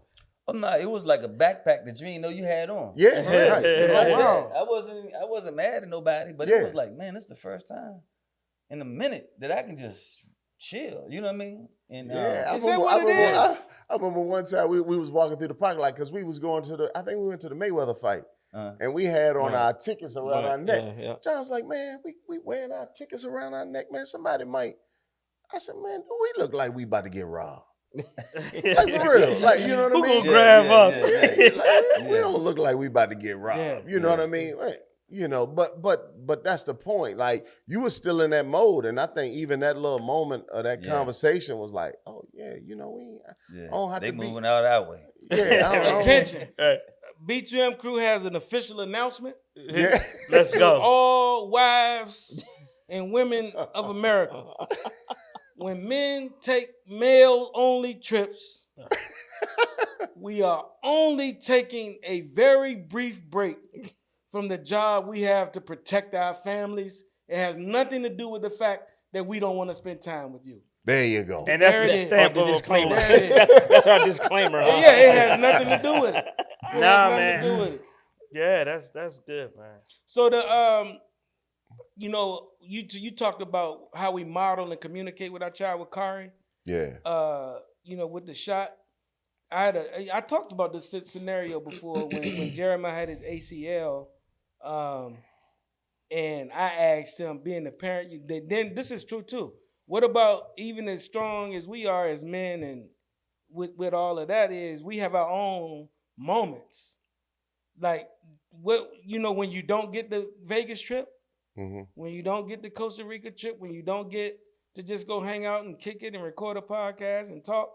Oh no, it was like a backpack that you didn't know you had on. Yeah, right. It's like Oh, wow. that. I wasn't mad at nobody, but Yeah. it was like, man, it's the first time in a minute that I can just chill. You know what I mean? And Yeah, Is that what it is? I remember one time we was walking through the parking lot because we was going to I think we went to the Mayweather fight. and we had on Right. our tickets around our neck. Yeah. John's like, man, we wearing our tickets around our neck, man. Somebody might. I said, man, do we look like we about to get robbed? Like for real, like you know what Who I mean? gonna grab us? We don't look like we about to get robbed. Yeah. You know what I mean? Like, you know, but that's the point. Like you were still in that mode, and I think even that little moment of that conversation was like, oh yeah, you know, Yeah. I don't have They to be- moving out that way. yeah, I don't, Attention. Right. B2M Crew has an official announcement Yeah. Let's to go. all wives and women of America. When men take male-only trips, we are only taking a very brief break from the job we have to protect our families. It has nothing to do with the fact that we don't want to spend time with you. There you go. And that's There the it is. stamp The of disclaimer. approval. There it is. That's our disclaimer. Huh? Yeah, it has nothing to do with it. It has Nah, nothing man. to do with it. Yeah, that's good, man. So the you know, you talked about how we model and communicate with our child with Kari. Yeah. You know, with the shot. I talked about this scenario before when Jeremiah had his ACL, and I asked him, being the parent, then this is true too. What about even as strong as we are as men, and with all of that is we have our own moments, like what you know when you don't get the Vegas trip, Mm-hmm. when you don't get the Costa Rica trip, when you don't get to just go hang out and kick it and record a podcast and talk.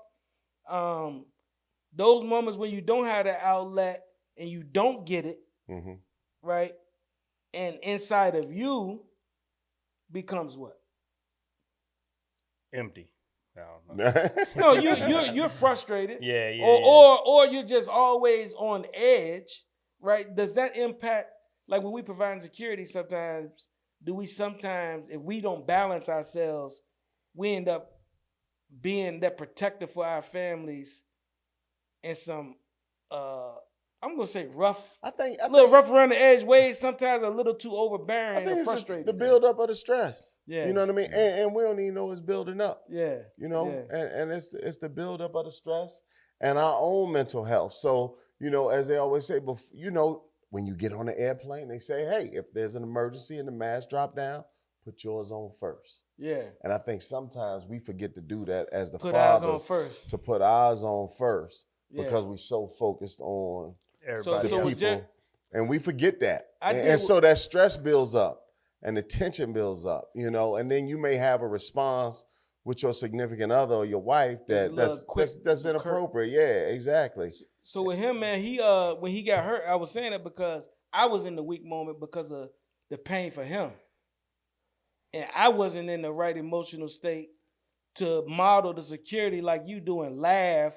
Those moments when you don't have that outlet and you don't get it, Mm-hmm. right? And inside of you becomes what? Empty. I don't know. No, you're frustrated. Yeah, yeah. Or you're just always on edge, right? Does that impact, like when we provide security sometimes, do we sometimes, if we don't balance ourselves, we end up being that protector for our families in some, I'm going to say rough, I think a little rough around the edge ways, sometimes a little too overbearing I think and it's just frustrating. the buildup of the stress. Yeah. You know what I mean? And we don't even know it's building up. Yeah. You know, Yeah. and it's the buildup of the stress and our own mental health. So, you know, as they always say, you know, when you get on the airplane, they say, hey, if there's an emergency and the mask drop down, put yours on first. Yeah. And I think sometimes we forget to do that as the Put ours fathers, on first. to put ours on first Yeah. because we're so focused on Everybody the So else. with people. Jer- And we forget that. I And, did and wh- so that stress builds up and the tension builds up, you know, and then you may have a response with your significant other or your wife Just a little quick, that's curt. inappropriate. Yeah, exactly. So with him, man, he when he got hurt, I was saying it because I was in the weak moment because of the pain for him. And I wasn't in the right emotional state to model the security like you do and laugh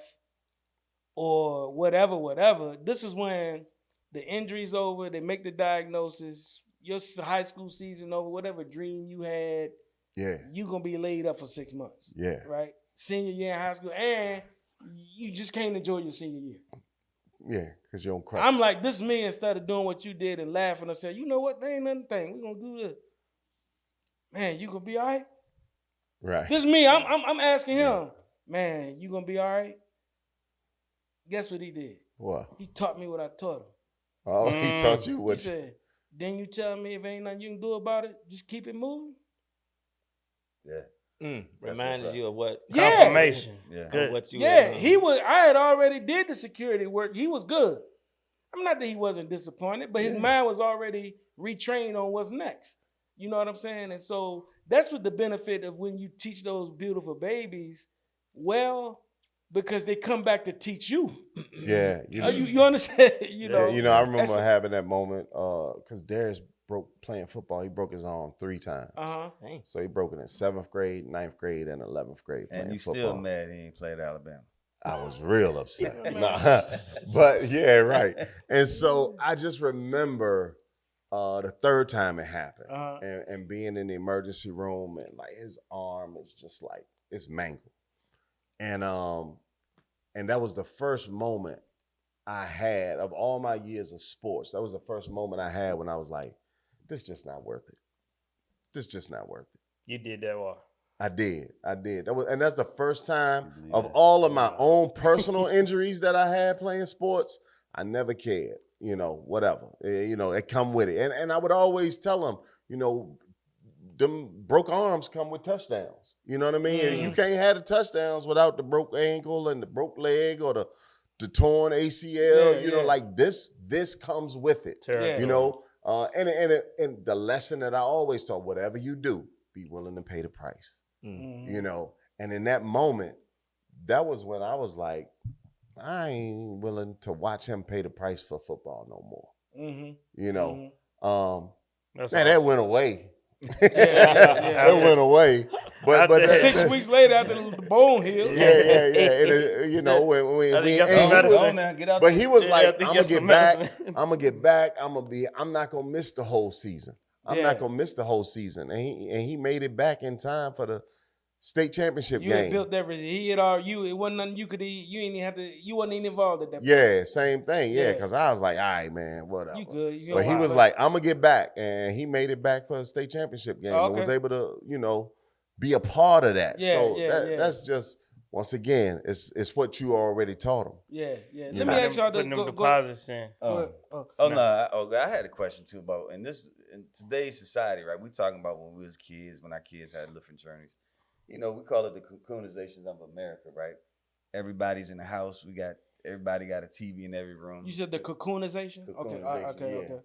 or whatever. This is when the injury's over, they make the diagnosis, your high school season over, whatever dream you had, Yeah, you gonna be laid up for 6 months. yeah, Right? Senior year in high school, and you just can't enjoy your senior year. yeah, because you're on crutches. I'm like, this is me, instead of doing what you did and laughing, I said, you know what? There ain't nothing thing. We're gonna do this. Man, you gonna be all right? right. This is me. I'm asking him, man, you gonna be all right? Guess what he did? What? He taught me what I taught him. Oh, he taught you He what? said, then you tell me if ain't nothing you can do about it, just keep it moving. Yeah. Reminded what's you of what? Yeah. Confirmation. Yeah. of Good. what you Yeah, had, I had already did the security work. He was good. I'm not that he wasn't disappointed, but his mind was already retrained on what's next. You know what I'm saying? And so that's what the benefit of when you teach those beautiful babies well, because they come back to teach you. Yeah, you know, You understand? You know. yeah, you know. I remember that's- having that moment because Darius broke playing football. He broke his arm 3 times. Uh-huh. Dang. So he broke it in 7th grade, 9th grade, and 11th grade playing And you football. still mad he ain't played Alabama. I was real upset. Nah, but yeah, right. And so I just remember the 3rd time it happened Uh-huh. and being in the emergency room and like his arm is just like it's mangled. And that was the first moment I had of all my years of sports. That was the first moment I had when I was like, this just not worth it. This just not worth it. You did that well. I did. And that's the first time believe of that? all of my own personal injuries that I had playing sports. I never cared. you know, whatever. You know, it come with it. And I would always tell them, you know, them broke arms come with touchdowns. You know what I mean? And you can't have the touchdowns without the broke ankle and the broke leg or the torn ACL. You know, like this comes with it. Terrible. You know, and the lesson that I always taught, whatever you do, be willing to pay the price. You know, and in that moment, that was when I was like, I ain't willing to watch him pay the price for football no more. You know, that went away. That went away. But 6 weeks later, after the bone healed. Yeah. You know, but he was like, I'm gonna get back. I'm not gonna miss the whole season. I'm not gonna miss the whole season. And he made it back in time for the state championship You game. had built everything. He had all you. It wasn't nothing you could eat. You ain't even have to. You wasn't even involved at that point. Yeah, same thing. Yeah, because I was like, all right, man, whatever. You good. But he was like, I'm gonna get back, and he made it back for a state championship game. And was able to, you know, be a part of that. That's just, once again, it's what you already taught him. Yeah. Let me ask y'all this. Putting them deposits in. I had a question too about in today's society, right? We talking about when we was kids, when our kids had different journeys. You know, we call it the cocoonization of America, right? Everybody's in the house. Everybody got a TV in every room. You said the cocoonization? Okay.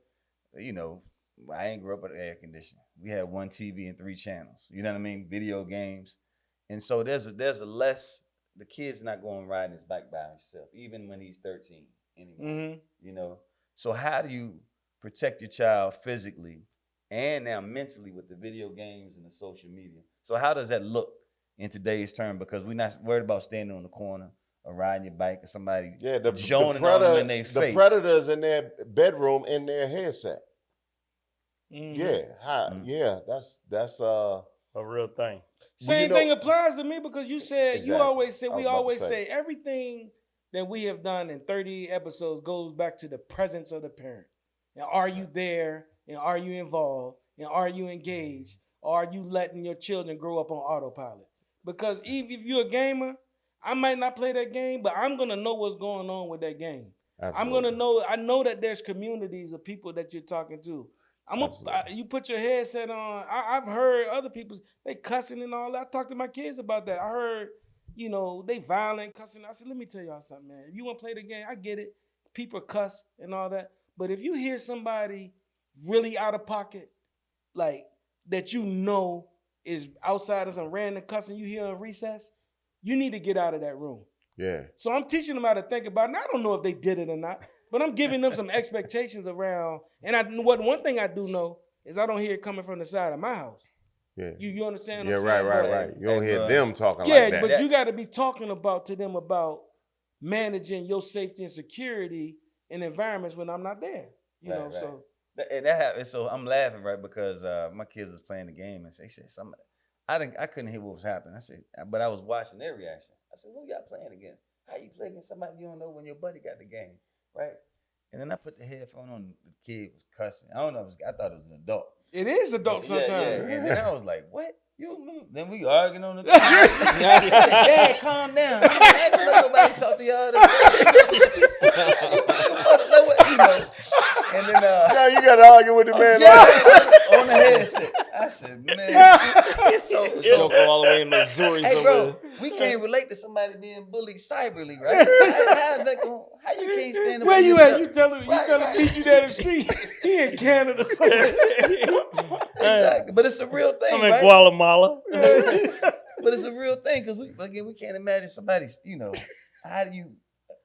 You know, I ain't grew up with air conditioning. We had one TV and 3 channels. You know what I mean? Video games. And so there's a less, the kid's not going riding his bike by himself, even when he's 13 anymore. You know? So how do you protect your child physically and now mentally with the video games and the social media? So how does that look in today's term? Because we're not worried about standing on the corner or riding your bike or somebody joning on them in their face. The predators in their bedroom in their headset. That's a real thing. Same thing applies to me because you said we always say everything that we have done in 30 episodes goes back to the presence of the parent. Now, are you there? And are you involved? And are you engaged? Or are you letting your children grow up on autopilot? Because if you're a gamer, I might not play that game, but I'm going to know what's going on with that game. Absolutely. I'm going to know, I know that there's communities of people that you're talking to. You put your headset on. I've heard other people, they cussing and all that. I talked to my kids about that. I heard, you know, they violent, cussing. I said, let me tell y'all something, man. If you want to play the game, I get it. People cuss and all that. But if you hear somebody really out of pocket, like that you know is outside of some random cussing you hear in recess, you need to get out of that room. Yeah. So I'm teaching them how to think about it. And I don't know if they did it or not, but I'm giving them some expectations around. And one thing I do know is I don't hear it coming from the side of my house. Yeah. You understand what I'm saying? Right. You don't hear them talking like that. Yeah, but you got to be talking to them about managing your safety and security in environments when I'm not there. You know, so. And that happened. So I'm laughing, right? Because my kids was playing the game and they said something. I couldn't hear what was happening. I said, but I was watching their reaction. I said, who y'all playing against? How you play against somebody you don't know when your buddy got the game, right? And then I put the headphone on. The kid was cussing. I don't know. I thought it was an adult. It is adult sometimes. Yeah. And then I was like, what? Then we arguing on the thing. Dad, calm down. I ain't let nobody talk to y'all. And then now you got to argue with the man on the headset. I said, man. So Joker all the way in Missouri somewhere. We can't relate to somebody being bullied cyberly, right? How's that going? How you can't stand up? Where you at? You tell him meet you down the street. He in Canada somewhere. Exactly. But it's a real thing. I'm in Guatemala. But it's a real thing because we can't imagine somebody's, you know, how do you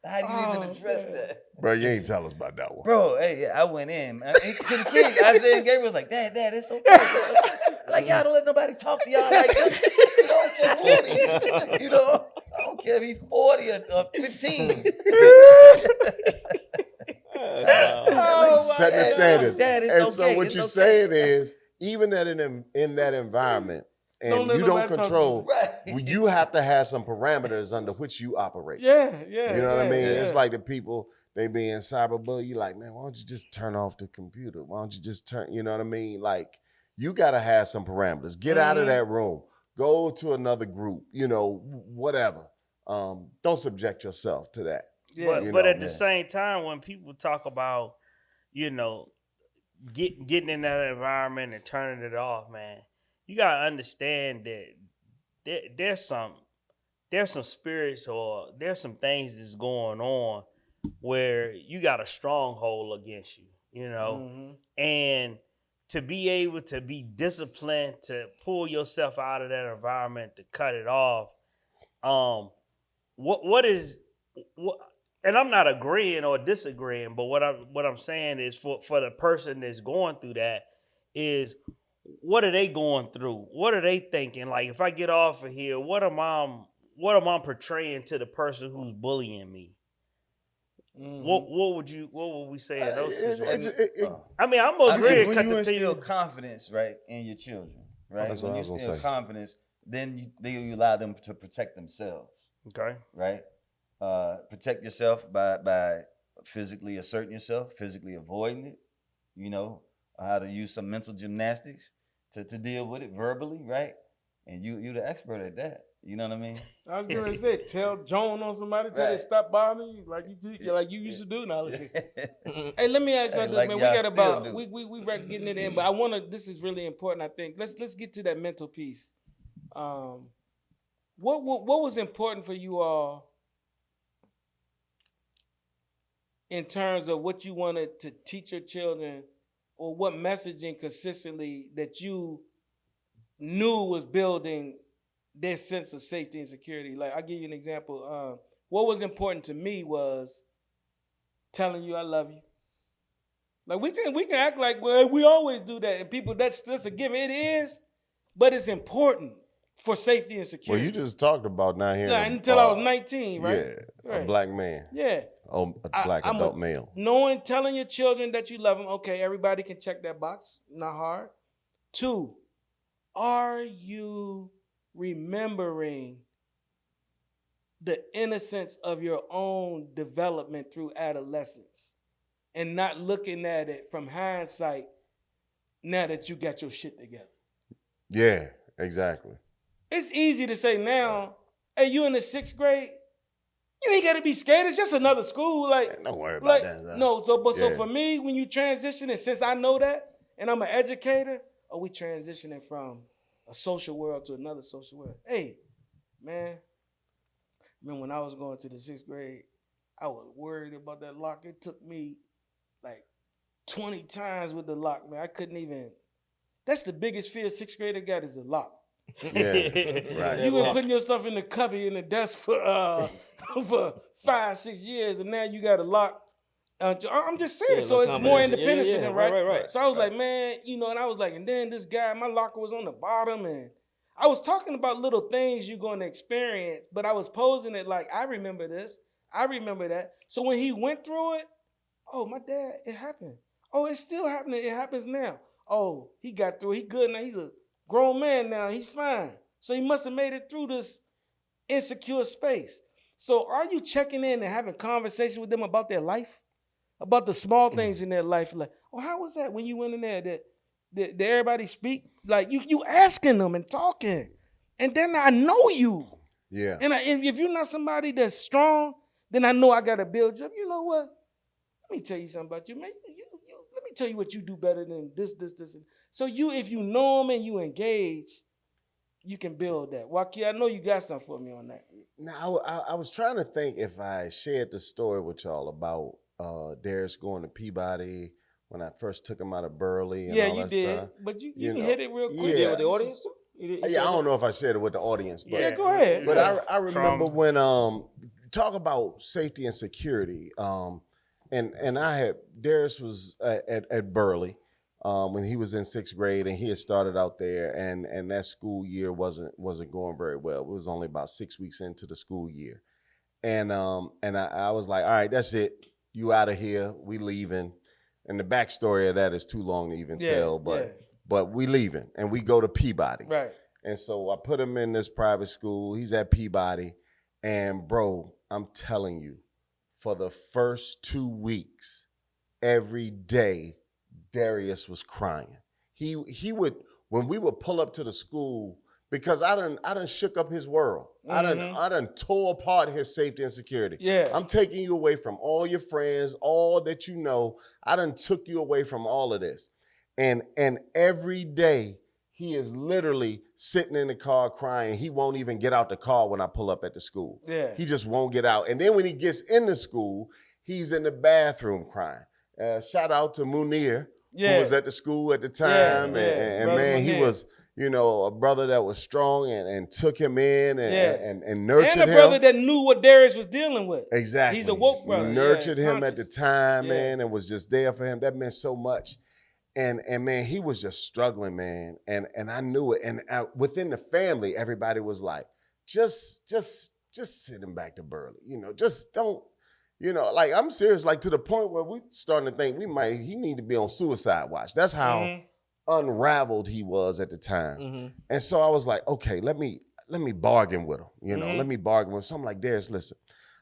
even address that? Bro, you ain't tell us about that one. Bro, I went in. To the kid, Isaiah and Gabriel was like, Dad, it's okay. Like, y'all don't let nobody talk to y'all like this. You don't care who he is. You know, I don't care if he's 40 or 15. Setting the standards. Dad, it's and okay. So what you're saying is, even that in that environment, and you don't control, you have to have some parameters under which you operate. Yeah. You know what I mean? Yeah. It's like the people, they be in cyberbully, you like, man, why don't you just turn off the computer? Why don't you just turn, you know what I mean? Like, you got to have some parameters. Get out of that room. Go to another group, you know, whatever. Don't subject yourself to that. Yeah. But at the same time, when people talk about you know, getting in that environment and turning it off, man, you gotta understand that there's some spirits or there's some things that's going on where you got a stronghold against you, you know, and to be able to be disciplined, to pull yourself out of that environment, to cut it off. And I'm not agreeing or disagreeing, but what I'm saying is for the person that's going through that is, what are they going through? What are they thinking? Like, if I get off of here, what am I portraying to the person who's bullying me? What would we say in those situations? I mean, I'm gonna agree. When you instill confidence, right, in your children, right? That's when what you I was gonna instill say. confidence, then you allow them to protect themselves, Okay. right? Protect yourself by physically asserting yourself, physically avoiding it. You know how to use some mental gymnastics to deal with it verbally, right? And you're the expert at that. You know what I mean? I was gonna say, tell Joan on somebody till they Right. stop bothering you, like you used to do. Now listen. Hey, let me ask you Hey, this, like man. We y'all got still about do. we getting it in, but I wanna. This is really important. I think let's get to that mental piece. What was important for you all in terms of what you wanted to teach your children, or what messaging consistently that you knew was building their sense of safety and security? Like, I'll give you an example. What was important to me was telling you I love you. Like, we can act like, well, we always do that, and people, that's a given. It is, but it's important for safety and Well, security. you just talked about not hearing. Yeah, until I was 19, right? Yeah, Right. a black man. Yeah. Oh, a black I'm adult male. Telling your children that you love them. Okay, everybody can check that box. Not hard. 2, are you remembering the innocence of your own development through adolescence and not looking at it from hindsight now that you got your shit together? Yeah, exactly. It's easy to say now, hey, you in the 6th grade, you ain't gotta be scared. It's just another school. Like, Don't worry about like that. son. no, so Yeah. for me, when you transition, and since I know that, and I'm an educator, we transitioning from a social world to another social world. Hey, man, remember when I was going to the 6th grade, I was worried about that lock. It took me like 20 times with the lock, man. I couldn't even. That's the biggest fear a 6th grader got, is the lock. Yeah, right. You've been putting your stuff in the cubby in the desk for 5-6 years, and now you got a lock. I'm just serious. Yeah, so no it's more combination. independence Yeah, for them, right, right? right. So I was like, man, and I was like, and then this guy, my locker was on the bottom, and I was talking about little things you're going to experience, but I was posing it like, I remember this, I remember that. So when he went through it, oh, my dad, it happened. Oh, it's still happening. It happens now. Oh, he got through it. He good now. He's a grown man now. He's fine. So he must have made it through this insecure space. So are you checking in and having conversation with them about their life? About the small things in their life? Like, oh, how was that when you went in there? Did everybody speak? Like, you asking them and talking. And then I know you. Yeah. And if you're not somebody that's strong, then I know I got to build you up. You know what? Let me tell you something about you, man. Let me tell you what you do better than this. So if you know them and you engage, you can build that. Waki, I know you got something for me on that. Now, I was trying to think if I shared the story with y'all about Darius going to Peabody when I first took him out of Burley. And Yeah, all you that did. stuff. But you You can know, hit it real quick. yeah. With the audience too? Yeah, I don't know if I shared it with the audience, but Yeah, go ahead. But I remember From- when talk about safety and security. And I had Darius was at Burley when he was in 6th grade, and he had started out there, and that school year wasn't going very well. It was only about 6 weeks into the school year, and I was like, all right, that's it, you out of here, we leaving. And the backstory of that is too long to even tell, but we leaving and we go to Peabody. Right. And so I put him in this private school. He's at Peabody. And bro, I'm telling you, for the first 2 weeks, every day, Darius was crying. He would, when we would pull up to the school, because I done shook up his world. I done tore apart his safety and security. Yeah. I'm taking you away from all your friends, all that you know. I done took you away from all of this. And every day he is literally sitting in the car crying. He won't even get out the car when I pull up at the school. Yeah. He just won't get out. And then when he gets into school, he's in the bathroom crying. Shout out to Munir, who was at the school at the time. And man, he was, you know, a brother that was strong and took him in and nurtured him. And a brother that knew what Darius was dealing with. Exactly. He's a woke brother. Nurtured him at the conscious. time, man, and was just there for him. That meant so much. And man, he was just struggling, man. And I knew it. And within the family, everybody was like, just send him back to Burley. You know, just don't, you know, like I'm serious, like to the point where we starting to think he need to be on suicide watch. That's how unraveled he was at the time. And so I was like, okay, let me bargain with him. You know, let me bargain with him. So I'm like, Darius, listen.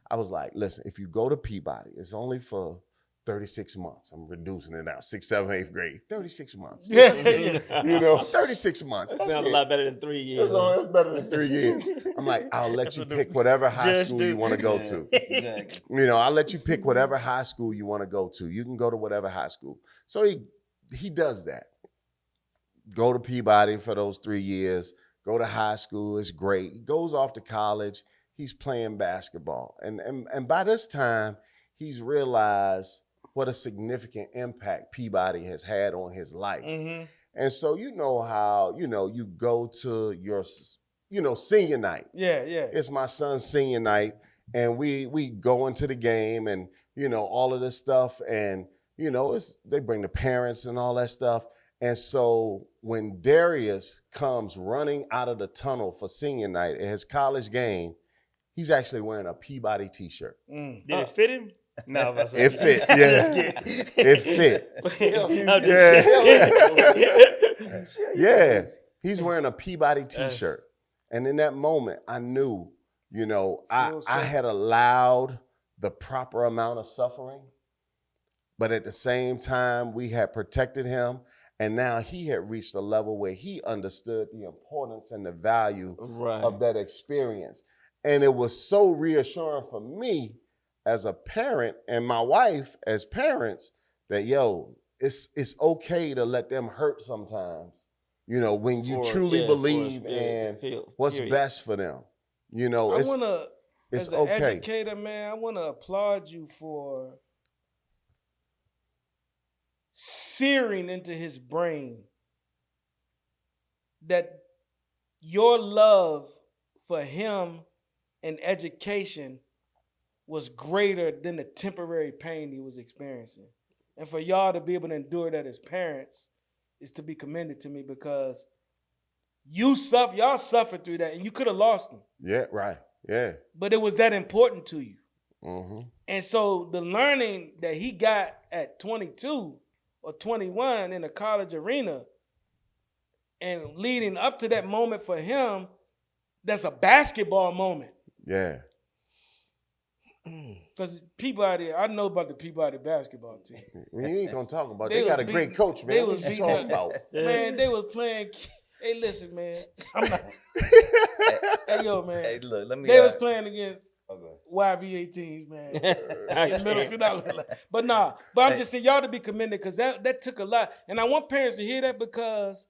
I was like, listen, if you go to Peabody, it's only for 36 months. I'm reducing it now, 6th, 7th, 8th grade. 36 months. You know, 36 months. That sounds a lot better than 3 years. That's better than 3 years. I'm like, I'll let you pick whatever high school you want to go to. Exactly. You know, I'll let you pick whatever high school you want to go to. You can go to whatever high school. So he does that. Go to Peabody for those 3 years. Go to high school. It's great. He goes off to college. He's playing basketball. And by this time, he's realized what a significant impact Peabody has had on his life. And so you know how, you know, you go to your, you know, senior night. Yeah. It's my son's senior night, and we go into the game and, you know, all of this stuff. And, you know, they bring the parents and all that stuff. And so when Darius comes running out of the tunnel for senior night at his college game, he's actually wearing a Peabody t-shirt. Did it fit him? No, it fit. Yeah, it fit. Yeah, he's wearing a Peabody t-shirt, and in that moment, I knew, you know, I had allowed the proper amount of suffering, but at the same time, we had protected him, and now he had reached a level where he understood the importance and the value of that experience, and it was so reassuring for me as a parent and my wife as parents that, yo, it's okay to let them hurt sometimes, you know, when you truly believe in what's best for them. You know, it's okay. As an educator, man, I want to applaud you for searing into his brain that your love for him and education was greater than the temporary pain he was experiencing. And for y'all to be able to endure that as parents is to be commended to me, because y'all suffered through that, and you could have lost him. Yeah, right. Yeah. But it was that important to you. Mm-hmm. And so the learning that he got at 22 or 21 in the college arena and leading up to that moment for him, that's a basketball moment. Yeah. Because Peabody, I know about the Peabody basketball team. You ain't gonna talk about. They got a great coach, man. What you talking about? Man, they was playing. Hey, listen, man. I'm not. Hey, yo, man. Hey, look, let me. They was playing against Okay. YBA teams, man. In middle school, but I'm just saying y'all to be commended, because that took a lot. And I want parents to hear that, because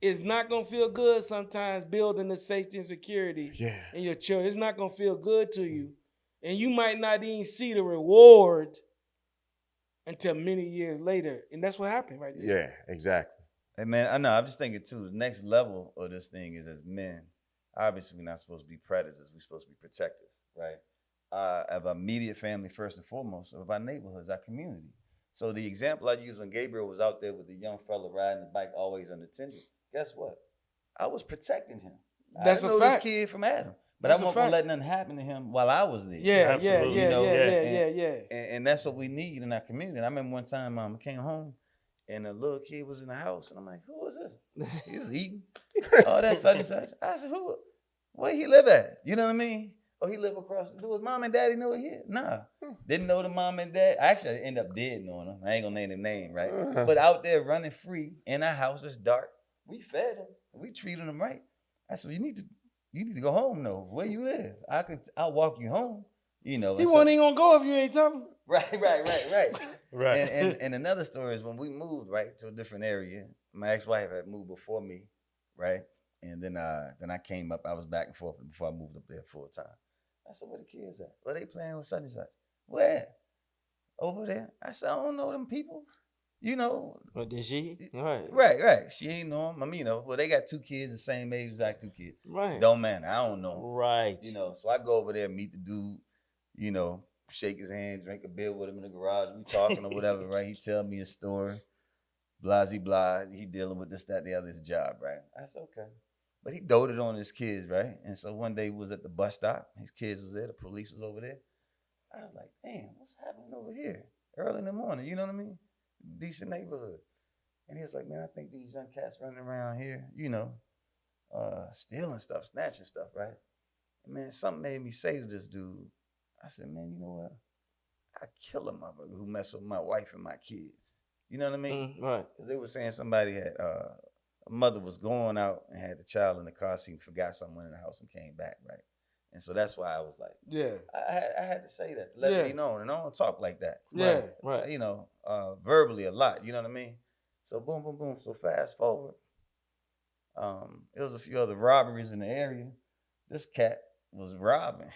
it's not gonna feel good sometimes building the safety and security in your children. It's not gonna feel good to you. And you might not even see the reward until many years later. And that's what happened right there. Yeah, exactly. Hey, man, I know. I'm just thinking, too, the next level of this thing is, as men, obviously we're not supposed to be predators. We're supposed to be protective, right? Of our immediate family, first and foremost, of our neighborhoods, our community. So the example I used when Gabriel was out there with the young fella riding the bike, always unattended, guess what? I was protecting him. That's I a know fact. this kid from Adam. But That's I a wasn't going fact. to let nothing happen to him while I was there. Yeah. And that's what we need in our community. And I remember one time I came home and a little kid was in the house. And I'm like, who is this? He was eating. Oh, that's such and such. I said, who? Where he live at? You know what I mean? Oh, he live across the door. His mom and daddy know it here? Nah. Didn't know the mom and dad. Actually, I ended up dead knowing them. I ain't going to name their name, right? But out there running free in our house, it's dark. We fed him. We treated him right. I said, you need to go home though. Where you live? I'll walk you home. You know. He and wasn't even gonna go if you ain't tell him. Right. Right. And another story is when we moved right to a different area. My ex-wife had moved before me, right? And then I came up. I was back and forth before I moved up there full time. I said, where the kids at? Well, they playing with such and such. Where? Over there. I said, I don't know them people. You know. Or did she? Right. Right. She ain't know them. I mean, well, they got 2 kids, the same age as I 2 kids. Right. Don't matter. I don't know 'em. Right. You know, so I go over there, meet the dude, you know, shake his hand, drink a beer with him in the garage. We talking or whatever, right? He tell me a story. Blasey blah. He dealing with this, that, the other, his job, right? I said, okay. But he doted on his kids, right? And so one day he was at the bus stop. His kids was there. The police was over there. I was like, damn, what's happening over here? Early in the morning, you know what I mean? Decent neighborhood. And he was like, man, I think these young cats running around here, you know, stealing stuff, snatching stuff, right? And man, something made me say to this dude, I said, man, you know what? I'd kill a motherfucker who mess with my wife and my kids. You know what I mean? Right. Because they were saying somebody had, a mother was going out and had the child in the car seat, forgot someone in the house and came back, right? And so that's why I was like, Yeah. I had to say that, let it be known. And I don't talk like that. Yeah. Right. You know, verbally a lot, you know what I mean? So boom, boom, boom. So fast forward. It was a few other robberies in the area. This cat was robbing.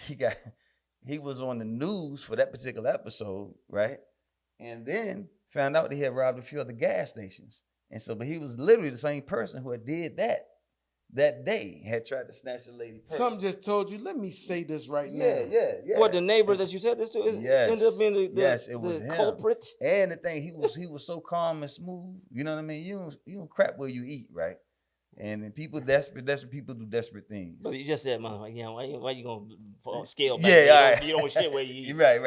He was on the news for that particular episode, right? And then found out he had robbed a few other gas stations. And so, but he was literally the same person who had did that day, had tried to snatch a lady purse. Something just told you, let me say this right now. Yeah. What, the neighbor that you said this to ended up being it was the him. culprit? And the thing, he was so calm and smooth. You know what I mean? You don't crap where you eat, right? And then people desperate people do desperate things. But you just said, motherfucker, yeah, why you gonna scale back? Yeah, all right. You don't shit where you eat. Right.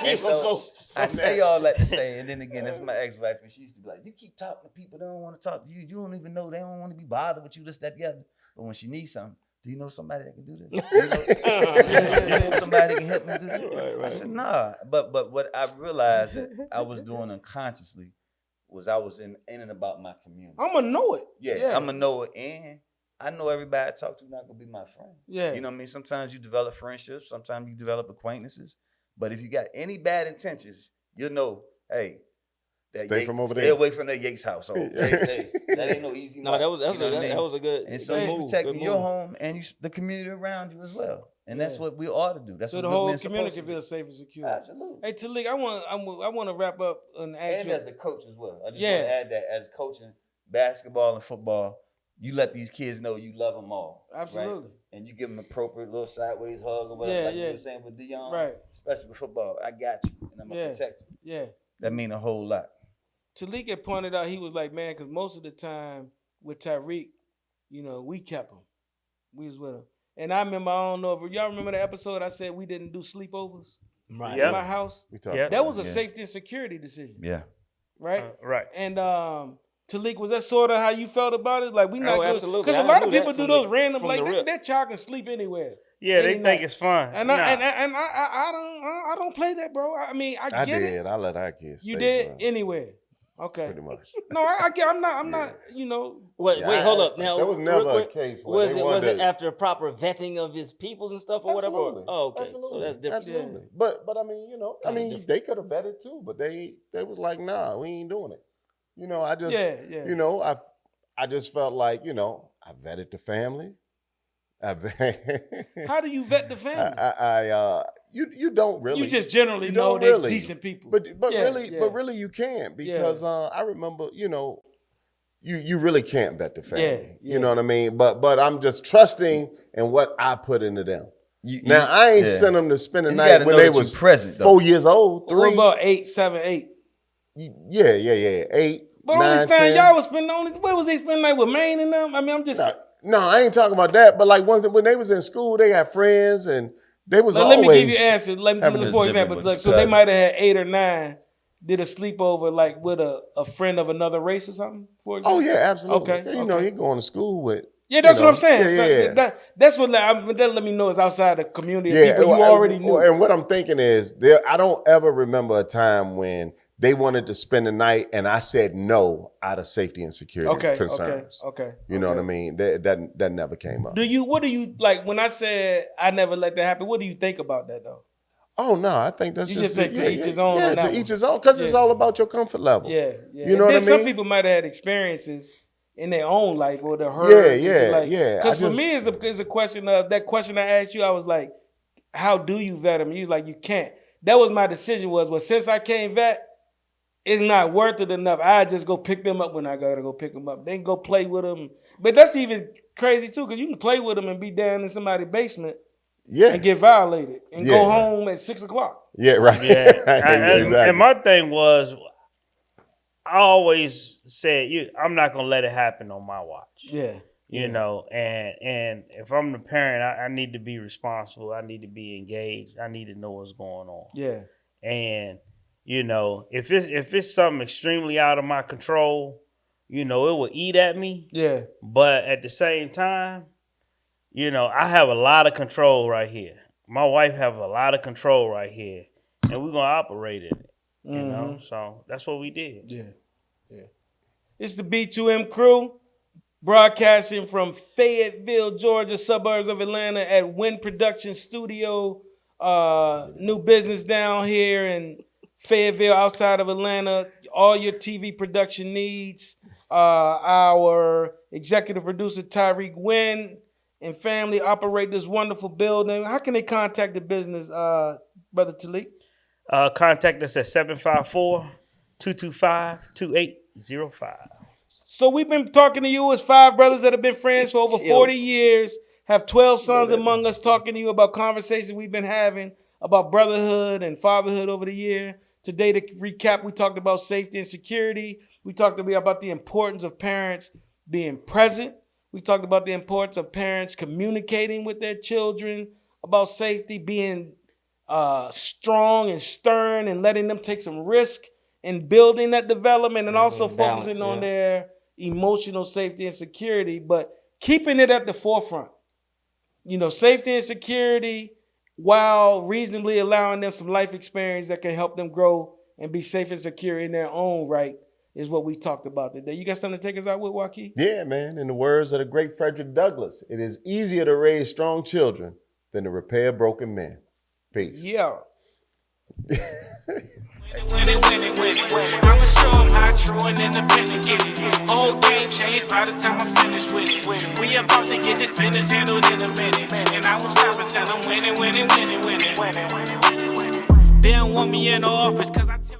And so I say all that to say, and then again, that's my ex-wife, and she used to be like, you keep talking to people, they don't want to talk to you. You don't even know, they don't want to be bothered with you, this, that, the other. But when she needs something, do you know somebody that can do this? You know somebody that can help me do this? Right. I said, nah. But what I realized that I was doing unconsciously was I was in and about my community. I'm gonna know it. Yeah, I'm gonna know it, and I know everybody I talk to not gonna be my friend. Yeah. You know what I mean? Sometimes you develop friendships, sometimes you develop acquaintances. But if you got any bad intentions, you'll know, hey, Stay from over there. Stay away from that Yates household. Hey, that ain't no easy. No, that was a good. And so good you move, protecting good your move. home and the community around you as well. And that's what we ought to do. That's so what the good whole men supposed community to can do. feel safe and secure. Absolutely. Hey, Talik, I want to wrap up and ask And you. as a coach as well. I just Yeah. want to add that as coaching basketball and football, you let these kids know you love them all. right? Absolutely. And you give them appropriate little sideways hug or whatever, like you were saying with Dion. Right. Especially with football. I got you, and I'm going to protect you. Yeah. That mean a whole lot. Talik had pointed out, he was like, man, because most of the time with Tyreek, you know, we kept him. We was with him. And I remember, I don't know if y'all remember the episode I said we didn't do sleepovers Right. in my house. We talked Yeah. about That was a Yeah. safety and security decision, Yeah. right? Right. And Talik, was that sort of how you felt about it? Like, we not absolutely. Because a I lot knew of that people do from those the- random, from like, the rip. that child can sleep anywhere. Yeah, Any they think night. it's fun. And Nah. I don't play that, bro. I mean, I get it. I let our kids You stay, did bro, anywhere. Okay. pretty much. No, I get. I'm not. You know. Wait, Yeah, hold up. Now, there was real never a quick, case where they was wanted it to- after proper vetting of his peoples and stuff or whatever? Absolutely. Oh, okay. So Absolutely. that's different. Absolutely. But I mean, you know, different. they could have vetted too, but they was like, nah, we ain't doing it. You know, I just Yeah. you know, I just felt like, you know, I vetted the family. How do you vet the family? You don't really. You just generally you know don't they're really. decent people. But Yeah, really you can't, because I remember, you know, you really can't vet the family. Yeah. You know what I mean? But I'm just trusting in what I put into them. Now I ain't sent them to spend the You night gotta when know they that you was present, though. 4 years old, What 3. about 8, 7, 8? Yeah. 8. But 9, only 10. y'all was spending where was they spending like with Maine and them? I mean, I'm just. No, I ain't talking about that. But like when they was in school, they had friends and they was Let always. me give you an answer. Let me having give this for different example. with Like, so they spelling. might have had 8 or 9, did a sleepover like with a friend of another race or something. For example. Oh yeah, absolutely. Okay, You know, okay. he going to school with. Yeah, that's you what I'm know, saying. Yeah, So yeah. that's what that let me know is outside the community of Yeah, people you already knew. And what I'm thinking is, I don't ever remember a time when They wanted to spend the night, and I said no out of safety and security concerns. Okay. You know what I mean? That never came up. What do you like when I said I never let that happen? What do you think about that though? Oh no, I think that's You just think to each his own Yeah, on that to one. each his own, because it's Yeah. all about your comfort level. Yeah. You know And what I then some mean? people might have had experiences in their own life or the hurt. Yeah. Because for me, it's a question of that question I asked you. I was like, how do you vet them? You was like, you can't. That was my decision. Well, since I can't vet, it's not worth it enough. I just go pick them up when I gotta go pick them up. Then go play with them. But that's even crazy too, because you can play with them and be down in somebody's basement and get violated and go home at 6 o'clock. Yeah, right. Yeah. Exactly. And my thing was, I always said, I'm not gonna let it happen on my watch. Yeah. You know, and if I'm the parent, I need to be responsible. I need to be engaged. I need to know what's going on. Yeah. And you know, if it's something extremely out of my control, you know, it will eat at me. Yeah. But at the same time, you know, I have a lot of control right here. My wife have a lot of control right here, and we're gonna operate in it. You know, so that's what we did. Yeah. It's the B2M crew, broadcasting from Fayetteville, Georgia, suburbs of Atlanta at Wind Production Studio. New business down here in Fayetteville, outside of Atlanta. All your TV production needs. Our executive producer, Tyreek Wynn, and family operate this wonderful building. How can they contact the business, Brother Talik? Contact us at 754-225-2805. So we've been talking to you as 5 brothers that have been friends for over 40 years, have 12 sons among us, talking to you about conversations we've been having about brotherhood and fatherhood over the year. Today, to recap, we talked about safety and security. We talked about the importance of parents being present. We talked about the importance of parents communicating with their children about safety, being strong and stern and letting them take some risk in building that development, and also focusing on their emotional safety and security, but keeping it at the forefront. You know, safety and security while reasonably allowing them some life experience that can help them grow and be safe and secure in their own right is what we talked about today. You got something to take us out with, Joaquin? Yeah, man. In the words of the great Frederick Douglass, it is easier to raise strong children than to repair broken men. Peace. Yeah. Winning. I'ma show them how true and independent get it. Whole game changed by the time I finish with it. We about to get this business handled in a minute. And I won't stop until I'm winning. They don't want me in the office cause I tell